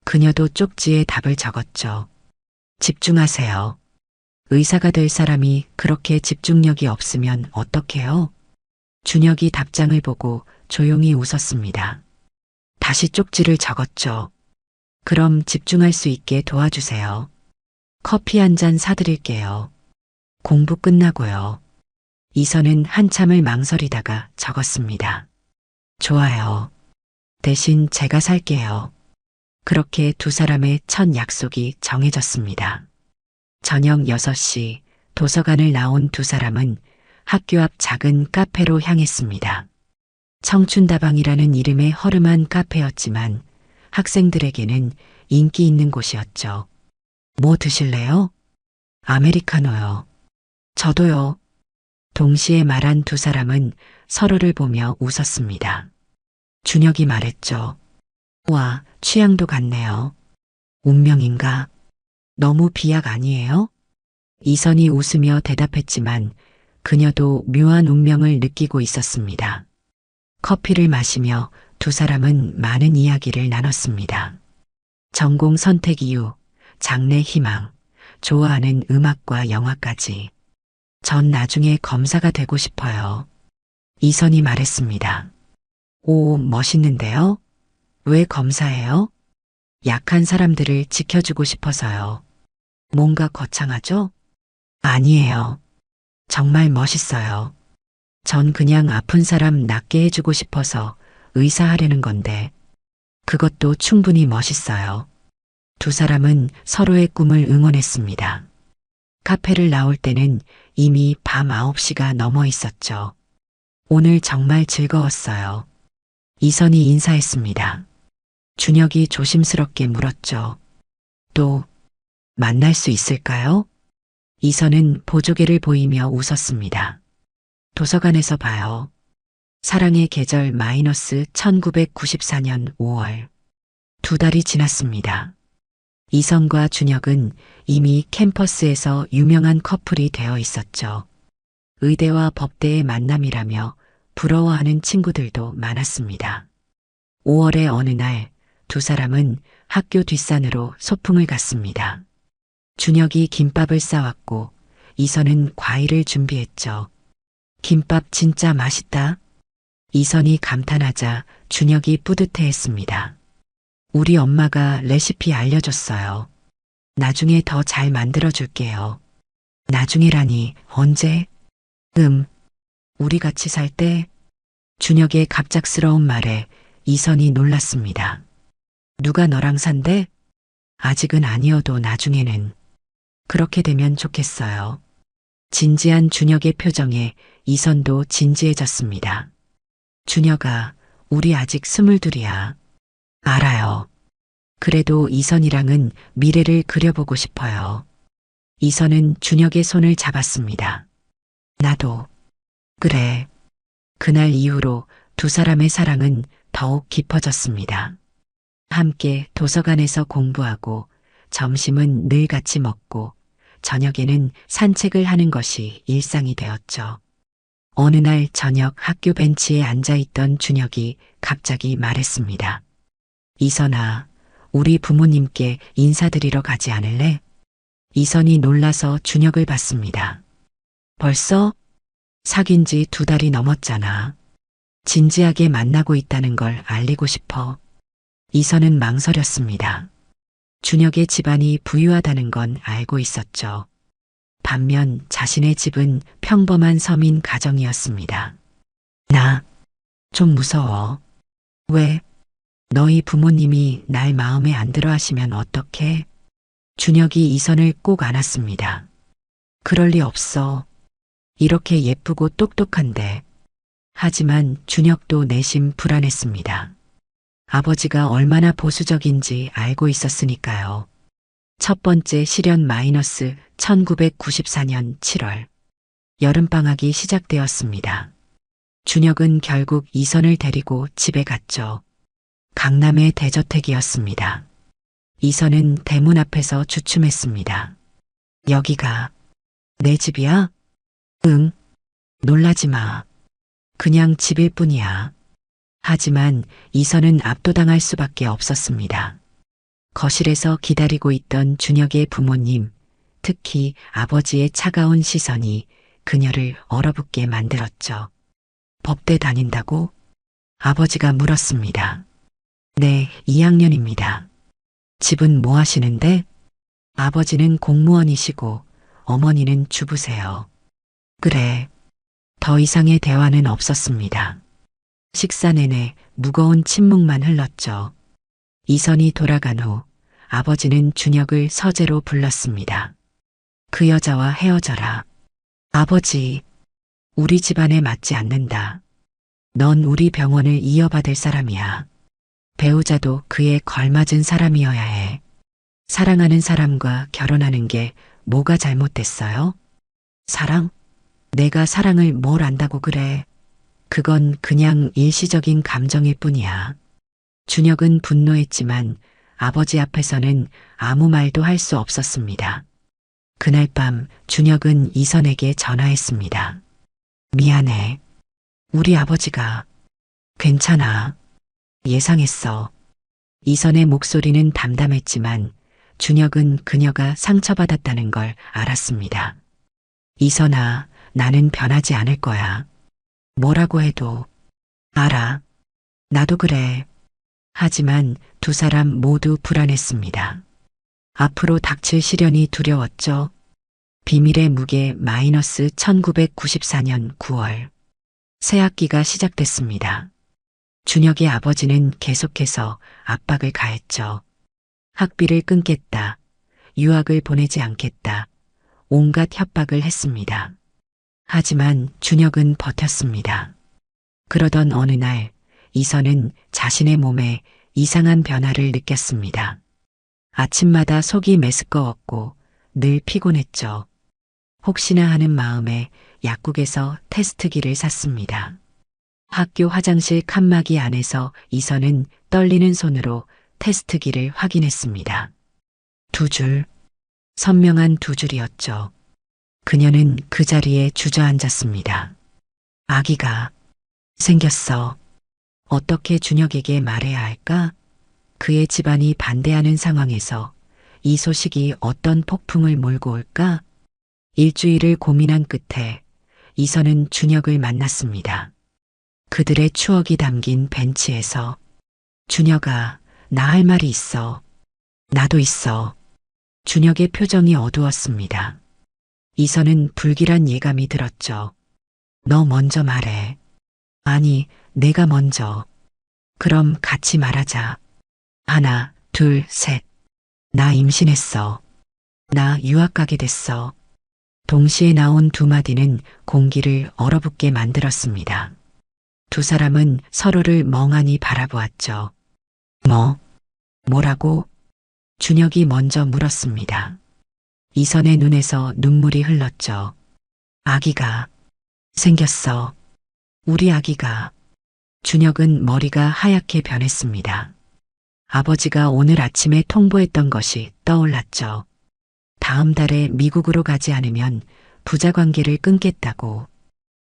그녀도 쪽지에 답을 적었죠. 집중하세요. 의사가 될 사람이 그렇게 집중력이 없으면 어떡해요? 준혁이 답장을 보고 조용히 웃었습니다. 다시 쪽지를 적었죠. 그럼 집중할 수 있게 도와주세요. 커피 한 잔 사드릴게요. 공부 끝나고요. 이선은 한참을 망설이다가 적었습니다. 좋아요. 대신 제가 살게요. 그렇게 두 사람의 첫 약속이 정해졌습니다. 저녁 6시 도서관을 나온 두 사람은 학교 앞 작은 카페로 향했습니다. 청춘다방이라는 이름의 허름한 카페였지만 학생들에게는 인기 있는 곳이었죠. 뭐 드실래요? 아메리카노요. 저도요. 동시에 말한 두 사람은 서로를 보며 웃었습니다. 준혁이 말했죠. 와, 취향도 같네요. 운명인가? 너무 비약 아니에요? 이선이 웃으며 대답했지만 그녀도 묘한 운명을 느끼고 있었습니다. 커피를 마시며 두 사람은 많은 이야기를 나눴습니다. 전공 선택 이유, 장래 희망, 좋아하는 음악과 영화까지. 전 나중에 검사가 되고 싶어요. 이선이 말했습니다. 오, 멋있는데요? 왜 검사해요? 약한 사람들을 지켜주고 싶어서요. 뭔가 거창하죠? 아니에요. 정말 멋있어요. 전 그냥 아픈 사람 낫게 해주고 싶어서 의사 하려는 건데, 그것도 충분히 멋있어요. 두 사람은 서로의 꿈을 응원했습니다. 카페를 나올 때는 이미 밤 9시가 넘어 있었죠. 오늘 정말 즐거웠어요. 이선이 인사했습니다. 준혁이 조심스럽게 물었죠. 또 만날 수 있을까요? 이선은 보조개를 보이며 웃었습니다. 도서관에서 봐요. 사랑의 계절 -1994년 5월. 두 달이 지났습니다. 이선과 준혁은 이미 캠퍼스에서 유명한 커플이 되어 있었죠. 의대와 법대의 만남이라며 부러워하는 친구들도 많았습니다. 5월의 어느 날 두 사람은 학교 뒷산으로 소풍을 갔습니다. 준혁이 김밥을 싸왔고 이선은 과일을 준비했죠. 김밥 진짜 맛있다. 이선이 감탄하자 준혁이 뿌듯해했습니다. 우리 엄마가 레시피 알려줬어요. 나중에 더 잘 만들어줄게요. 나중이라니 언제? 우리 같이 살 때? 준혁의 갑작스러운 말에 이선이 놀랐습니다. 누가 너랑 산대? 아직은 아니어도 나중에는. 그렇게 되면 좋겠어요. 진지한 준혁의 표정에 이선도 진지해졌습니다. 준혁아, 우리 아직 22이야. 알아요. 그래도 이선이랑은 미래를 그려보고 싶어요. 이선은 준혁의 손을 잡았습니다. 나도. 그래. 그날 이후로 두 사람의 사랑은 더욱 깊어졌습니다. 함께 도서관에서 공부하고 점심은 늘 같이 먹고 저녁에는 산책을 하는 것이 일상이 되었죠. 어느 날 저녁 학교 벤치에 앉아있던 준혁이 갑자기 말했습니다. 이선아, 우리 부모님께 인사드리러 가지 않을래? 이선이 놀라서 준혁을 봤습니다. 벌써? 사귄 지 2달이 넘었잖아. 진지하게 만나고 있다는 걸 알리고 싶어. 이선은 망설였습니다. 준혁의 집안이 부유하다는 건 알고 있었죠. 반면 자신의 집은 평범한 서민 가정이었습니다. 나 좀 무서워. 왜? 너희 부모님이 날 마음에 안 들어 하시면 어떡해? 준혁이 이선을 꼭 안았습니다. 그럴 리 없어. 이렇게 예쁘고 똑똑한데. 하지만 준혁도 내심 불안했습니다. 아버지가 얼마나 보수적인지 알고 있었으니까요. 첫 번째 시련 -1994년 7월. 여름방학이 시작되었습니다. 준혁은 결국 이선을 데리고 집에 갔죠. 강남의 대저택이었습니다. 이선은 대문 앞에서 주춤했습니다. 여기가 내 집이야? 응. 놀라지 마. 그냥 집일 뿐이야. 하지만 이선은 압도당할 수밖에 없었습니다. 거실에서 기다리고 있던 준혁의 부모님, 특히 아버지의 차가운 시선이 그녀를 얼어붙게 만들었죠. 법대 다닌다고? 아버지가 물었습니다. 네, 2학년입니다. 집은 뭐 하시는데? 아버지는 공무원이시고 어머니는 주부세요. 그래. 더 이상의 대화는 없었습니다. 식사 내내 무거운 침묵만 흘렀죠. 이선이 돌아간 후 아버지는 준혁을 서재로 불렀습니다. 그 여자와 헤어져라. 아버지, 우리 집안에 맞지 않는다. 넌 우리 병원을 이어받을 사람이야. 배우자도 그에 걸맞은 사람이어야 해. 사랑하는 사람과 결혼하는 게 뭐가 잘못됐어요? 사랑? 내가 사랑을 뭘 안다고 그래. 그건 그냥 일시적인 감정일 뿐이야. 준혁은 분노했지만 아버지 앞에서는 아무 말도 할 수 없었습니다. 그날 밤 준혁은 이선에게 전화했습니다. 미안해. 우리 아버지가. 괜찮아. 예상했어. 이선의 목소리는 담담했지만 준혁은 그녀가 상처받았다는 걸 알았습니다. 이선아, 나는 변하지 않을 거야. 뭐라고 해도. 알아. 나도 그래. 하지만 두 사람 모두 불안했습니다. 앞으로 닥칠 시련이 두려웠죠. 비밀의 무게 마이너스 1994년 9월. 새 학기가 시작됐습니다. 준혁의 아버지는 계속해서 압박을 가했죠. 학비를 끊겠다. 유학을 보내지 않겠다. 온갖 협박을 했습니다. 하지만 준혁은 버텼습니다. 그러던 어느 날 이선은 자신의 몸에 이상한 변화를 느꼈습니다. 아침마다 속이 메스꺼웠고 늘 피곤했죠. 혹시나 하는 마음에 약국에서 테스트기를 샀습니다. 학교 화장실 칸막이 안에서 이선은 떨리는 손으로 테스트기를 확인했습니다. 두 줄, 선명한 두 줄이었죠. 그녀는 그 자리에 주저앉았습니다. 아기가 생겼어. 어떻게 준혁에게 말해야 할까? 그의 집안이 반대하는 상황에서 이 소식이 어떤 폭풍을 몰고 올까? 일주일을 고민한 끝에 이선은 준혁을 만났습니다. 그들의 추억이 담긴 벤치에서. 준혁아, 나 할 말이 있어. 나도 있어. 준혁의 표정이 어두웠습니다. 이선은 불길한 예감이 들었죠. 너 먼저 말해. 아니, 내가 먼저. 그럼 같이 말하자. 하나, 둘, 셋. 나 임신했어. 나 유학 가게 됐어. 동시에 나온 두 마디는 공기를 얼어붙게 만들었습니다. 두 사람은 서로를 멍하니 바라보았죠. 뭐라고? 준혁이 먼저 물었습니다. 이선의 눈에서 눈물이 흘렀죠. 아기가 생겼어. 우리 아기가. 준혁은 머리가 하얗게 변했습니다. 아버지가 오늘 아침에 통보했던 것이 떠올랐죠. 다음 달에 미국으로 가지 않으면 부자 관계를 끊겠다고.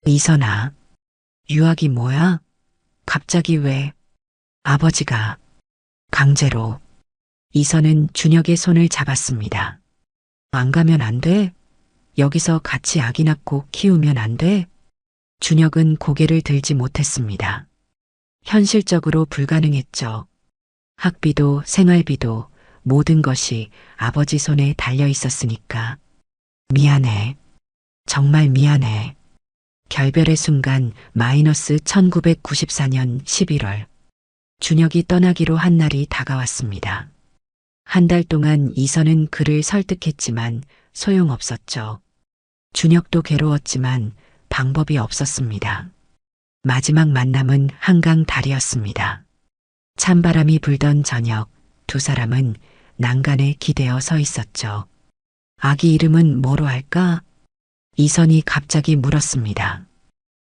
이선아, 유학이 뭐야? 갑자기 왜? 아버지가 강제로. 이선은 준혁의 손을 잡았습니다. 안 가면 안 돼? 여기서 같이 아기 낳고 키우면 안 돼? 준혁은 고개를 들지 못했습니다. 현실적으로 불가능했죠. 학비도 생활비도 모든 것이 아버지 손에 달려 있었으니까. 미안해. 정말 미안해. 결별의 순간 마이너스 1994년 11월. 준혁이 떠나기로 한 날이 다가왔습니다. 한 달 동안 이선은 그를 설득했지만 소용없었죠. 준혁도 괴로웠지만 방법이 없었습니다. 마지막 만남은 한강 다리였습니다. 찬바람이 불던 저녁, 두 사람은 난간에 기대어 서 있었죠. 아기 이름은 뭐로 할까? 이선이 갑자기 물었습니다.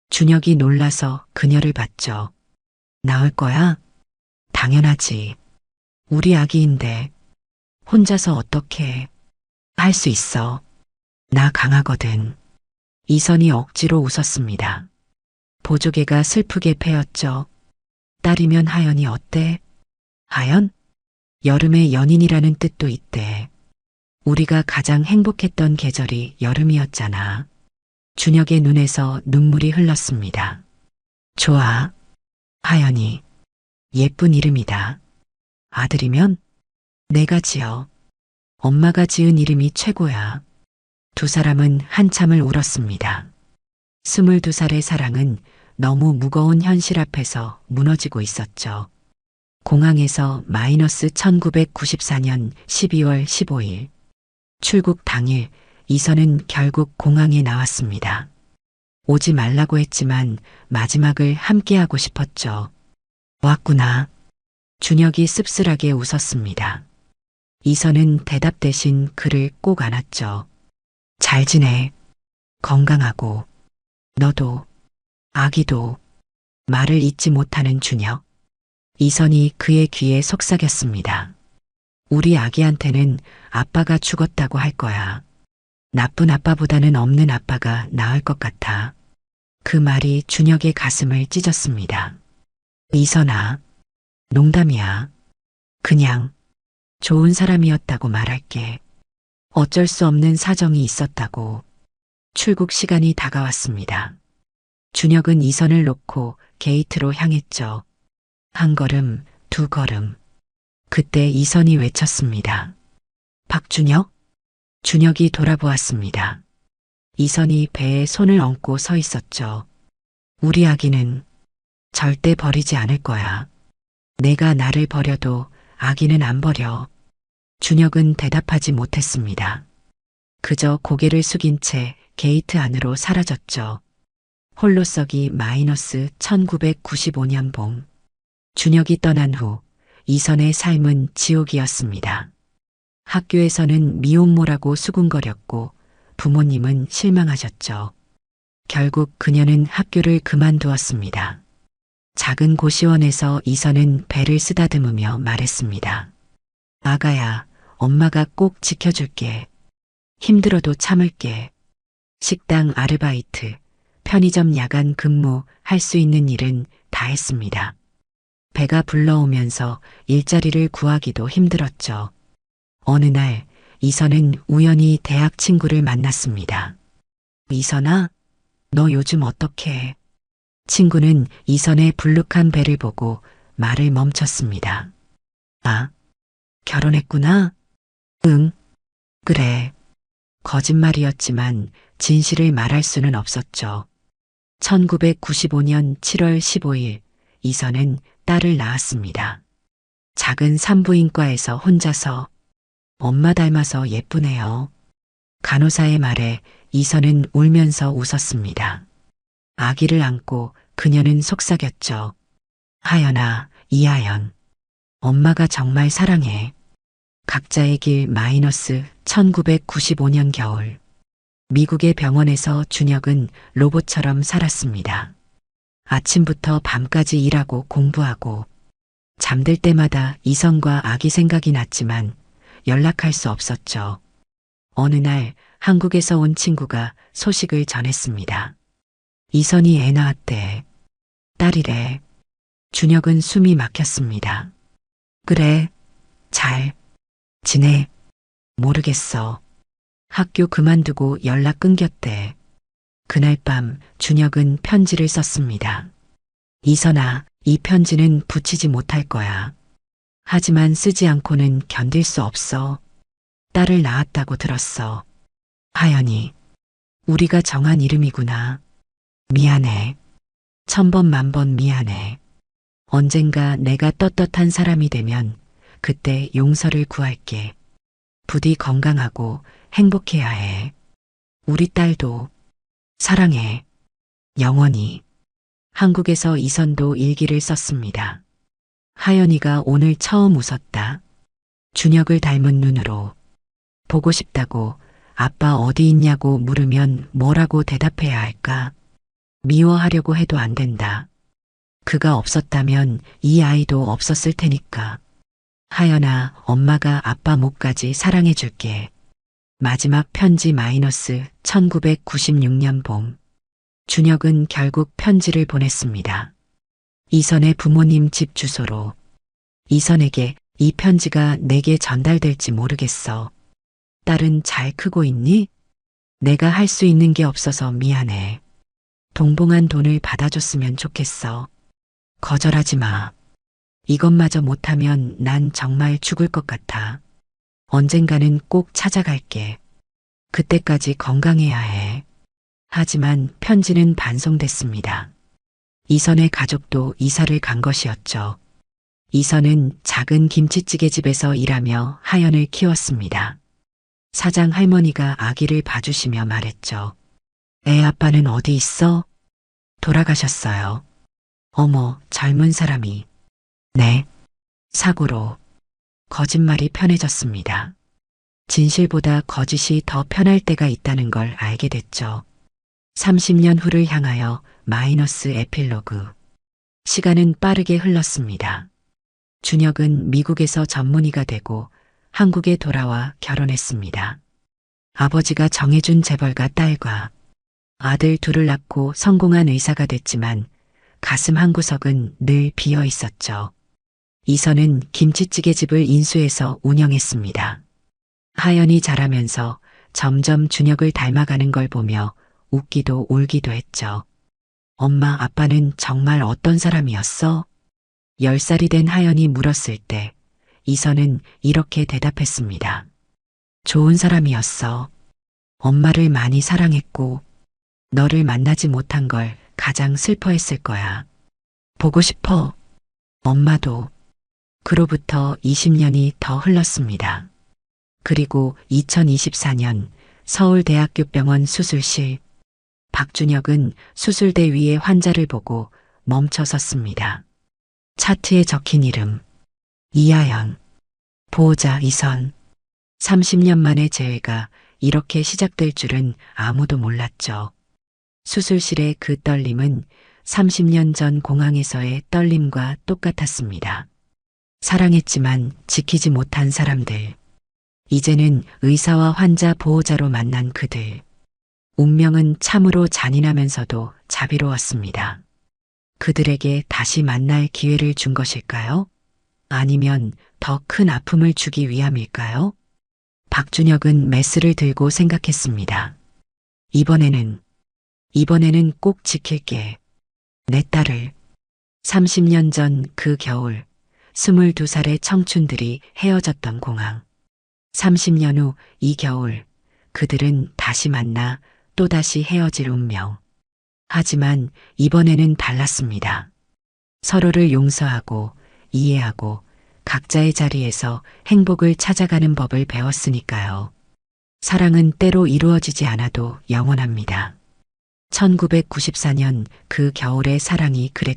준혁이 놀라서 그녀를 봤죠. 나을 거야? 당연하지. 우리 아기인데. 혼자서 어떻게 할 수 있어. 나 강하거든. 이선이 억지로 웃었습니다. 보조개가 슬프게 패였죠. 딸이면 하연이 어때? 하연? 여름의 연인이라는 뜻도 있대. 우리가 가장 행복했던 계절이 여름이었잖아. 준혁의 눈에서 눈물이 흘렀습니다. 좋아. 하연이. 예쁜 이름이다. 아들이면? 내가 지어. 엄마가 지은 이름이 최고야. 두 사람은 한참을 울었습니다. 22살의 사랑은 너무 무거운 현실 앞에서 무너지고 있었죠. 공항에서 마이너스 1994년 12월 15일. 출국 당일 이선은 결국 공항에 나왔습니다. 오지 말라고 했지만 마지막을 함께하고 싶었죠. 왔구나. 준혁이 씁쓸하게 웃었습니다. 이선은 대답 대신 그를 꼭 안았죠. 잘 지내. 건강하고. 너도. 아기도. 말을 잇지 못하는 준혁. 이선이 그의 귀에 속삭였습니다. 우리 아기한테는 아빠가 죽었다고 할 거야. 나쁜 아빠보다는 없는 아빠가 나을 것 같아. 그 말이 준혁의 가슴을 찢었습니다. 이선아, 농담이야. 그냥 좋은 사람이었다고 말할게. 어쩔 수 없는 사정이 있었다고. 출국 시간이 다가왔습니다. 준혁은 이선을 놓고 게이트로 향했죠. 한 걸음, 두 걸음. 그때 이선이 외쳤습니다. 박준혁? 준혁이 돌아보았습니다. 이선이 배에 손을 얹고 서 있었죠. 우리 아기는 절대 버리지 않을 거야. 내가 나를 버려도 아기는 안 버려. 준혁은 대답하지 못했습니다. 그저 고개를 숙인 채 게이트 안으로 사라졌죠. 홀로서기 마이너스 1995년 봄. 준혁이 떠난 후 이선의 삶은 지옥이었습니다. 학교에서는 미혼모라고 수군거렸고 부모님은 실망하셨죠. 결국 그녀는 학교를 그만두었습니다. 작은 고시원에서 이선은 배를 쓰다듬으며 말했습니다. 아가야, 엄마가 꼭 지켜줄게. 힘들어도 참을게. 식당 아르바이트, 편의점 야간 근무, 할 수 있는 일은 다 했습니다. 배가 불러오면서 일자리를 구하기도 힘들었죠. 어느 날 이선은 우연히 대학 친구를 만났습니다. 이선아, 너 요즘 어떻게? 친구는 이선의 불룩한 배를 보고 말을 멈췄습니다. 아, 결혼했구나? 응, 그래. 거짓말이었지만 진실을 말할 수는 없었죠. 1995년 7월 15일 이선은 딸을 낳았습니다. 작은 산부인과에서 혼자서 엄마 닮아서 예쁘네요. 간호사의 말에 이선은 울면서 웃었습니다. 아기를 안고 그녀는 속삭였죠. 하연아, 이하연. 엄마가 정말 사랑해. 각자의 길 마이너스 1995년 겨울. 미국의 병원에서 준혁은 로봇처럼 살았습니다. 아침부터 밤까지 일하고 공부하고 잠들 때마다 이선과 아기 생각이 났지만 연락할 수 없었죠. 어느 날 한국에서 온 친구가 소식을 전했습니다. 이선이 애 낳았대. 딸이래. 준혁은 숨이 막혔습니다. 그래, 잘 지내? 모르겠어. 학교 그만두고 연락 끊겼대. 그날 밤 준혁은 편지를 썼습니다. 이선아, 이 편지는 붙이지 못할 거야. 하지만 쓰지 않고는 견딜 수 없어. 딸을 낳았다고 들었어. 하연이, 우리가 정한 이름이구나. 미안해. 1000번 만번 미안해. 언젠가 내가 떳떳한 사람이 되면 그때 용서를 구할게. 부디 건강하고 행복해야 해. 우리 딸도 사랑해. 영원히. 한국에서 이선도 일기를 썼습니다. 하연이가 오늘 처음 웃었다. 준혁을 닮은 눈으로. 보고 싶다고 아빠 어디 있냐고 물으면 뭐라고 대답해야 할까? 미워하려고 해도 안 된다. 그가 없었다면 이 아이도 없었을 테니까. 하연아, 엄마가 아빠 목까지 사랑해 줄게. 마지막 편지 마이너스 1996년 봄. 준혁은 결국 편지를 보냈습니다. 이선의 부모님 집 주소로. 이선에게 이 편지가 내게 전달될지 모르겠어. 딸은 잘 크고 있니? 내가 할 수 있는 게 없어서 미안해. 동봉한 돈을 받아줬으면 좋겠어. 거절하지 마. 이것마저 못하면 난 정말 죽을 것 같아. 언젠가는 꼭 찾아갈게. 그때까지 건강해야 해. 하지만 편지는 반송됐습니다. 이선의 가족도 이사를 간 것이었죠. 이선은 작은 김치찌개 집에서 일하며 하연을 키웠습니다. 사장 할머니가 아기를 봐주시며 말했죠. 애 아빠는 어디 있어? 돌아가셨어요. 어머, 젊은 사람이. 네. 사고로 거짓말이 편해졌습니다. 진실보다 거짓이 더 편할 때가 있다는 걸 알게 됐죠. 30년 후를 향하여 마이너스 에필로그. 시간은 빠르게 흘렀습니다. 준혁은 미국에서 전문의가 되고 한국에 돌아와 결혼했습니다. 아버지가 정해준 재벌가 딸과 아들 둘을 낳고 성공한 의사가 됐지만 가슴 한구석은 늘 비어 있었죠. 이선은 김치찌개집을 인수해서 운영했습니다. 하연이 자라면서 점점 준혁을 닮아가는 걸 보며 웃기도 울기도 했죠. 엄마, 아빠는 정말 어떤 사람이었어? 10살이 된 하연이 물었을 때 이선은 이렇게 대답했습니다. 좋은 사람이었어. 엄마를 많이 사랑했고 너를 만나지 못한 걸 가장 슬퍼했을 거야. 보고 싶어. 엄마도. 그로부터 20년이 더 흘렀습니다. 그리고 2024년 서울대학교 병원 수술실. 박준혁은 수술대 위에 환자를 보고 멈춰 섰습니다. 차트에 적힌 이름. 이하연. 보호자 이선. 30년 만의 재회가 이렇게 시작될 줄은 아무도 몰랐죠. 수술실의 그 떨림은 30년 전 공항에서의 떨림과 똑같았습니다. 사랑했지만 지키지 못한 사람들. 이제는 의사와 환자 보호자로 만난 그들. 운명은 참으로 잔인하면서도 자비로웠습니다. 그들에게 다시 만날 기회를 준 것일까요? 아니면 더 큰 아픔을 주기 위함일까요? 박준혁은 메스를 들고 생각했습니다. 이번에는 꼭 지킬게. 내 딸을. 30년 전 그 겨울, 22살의 청춘들이 헤어졌던 공항. 30년 후 이 겨울, 그들은 다시 만나 또다시 헤어질 운명. 하지만 이번에는 달랐습니다. 서로를 용서하고 이해하고 각자의 자리에서 행복을 찾아가는 법을 배웠으니까요. 사랑은 때로 이루어지지 않아도 영원합니다. 1994년 그 겨울의 사랑이 그랬듯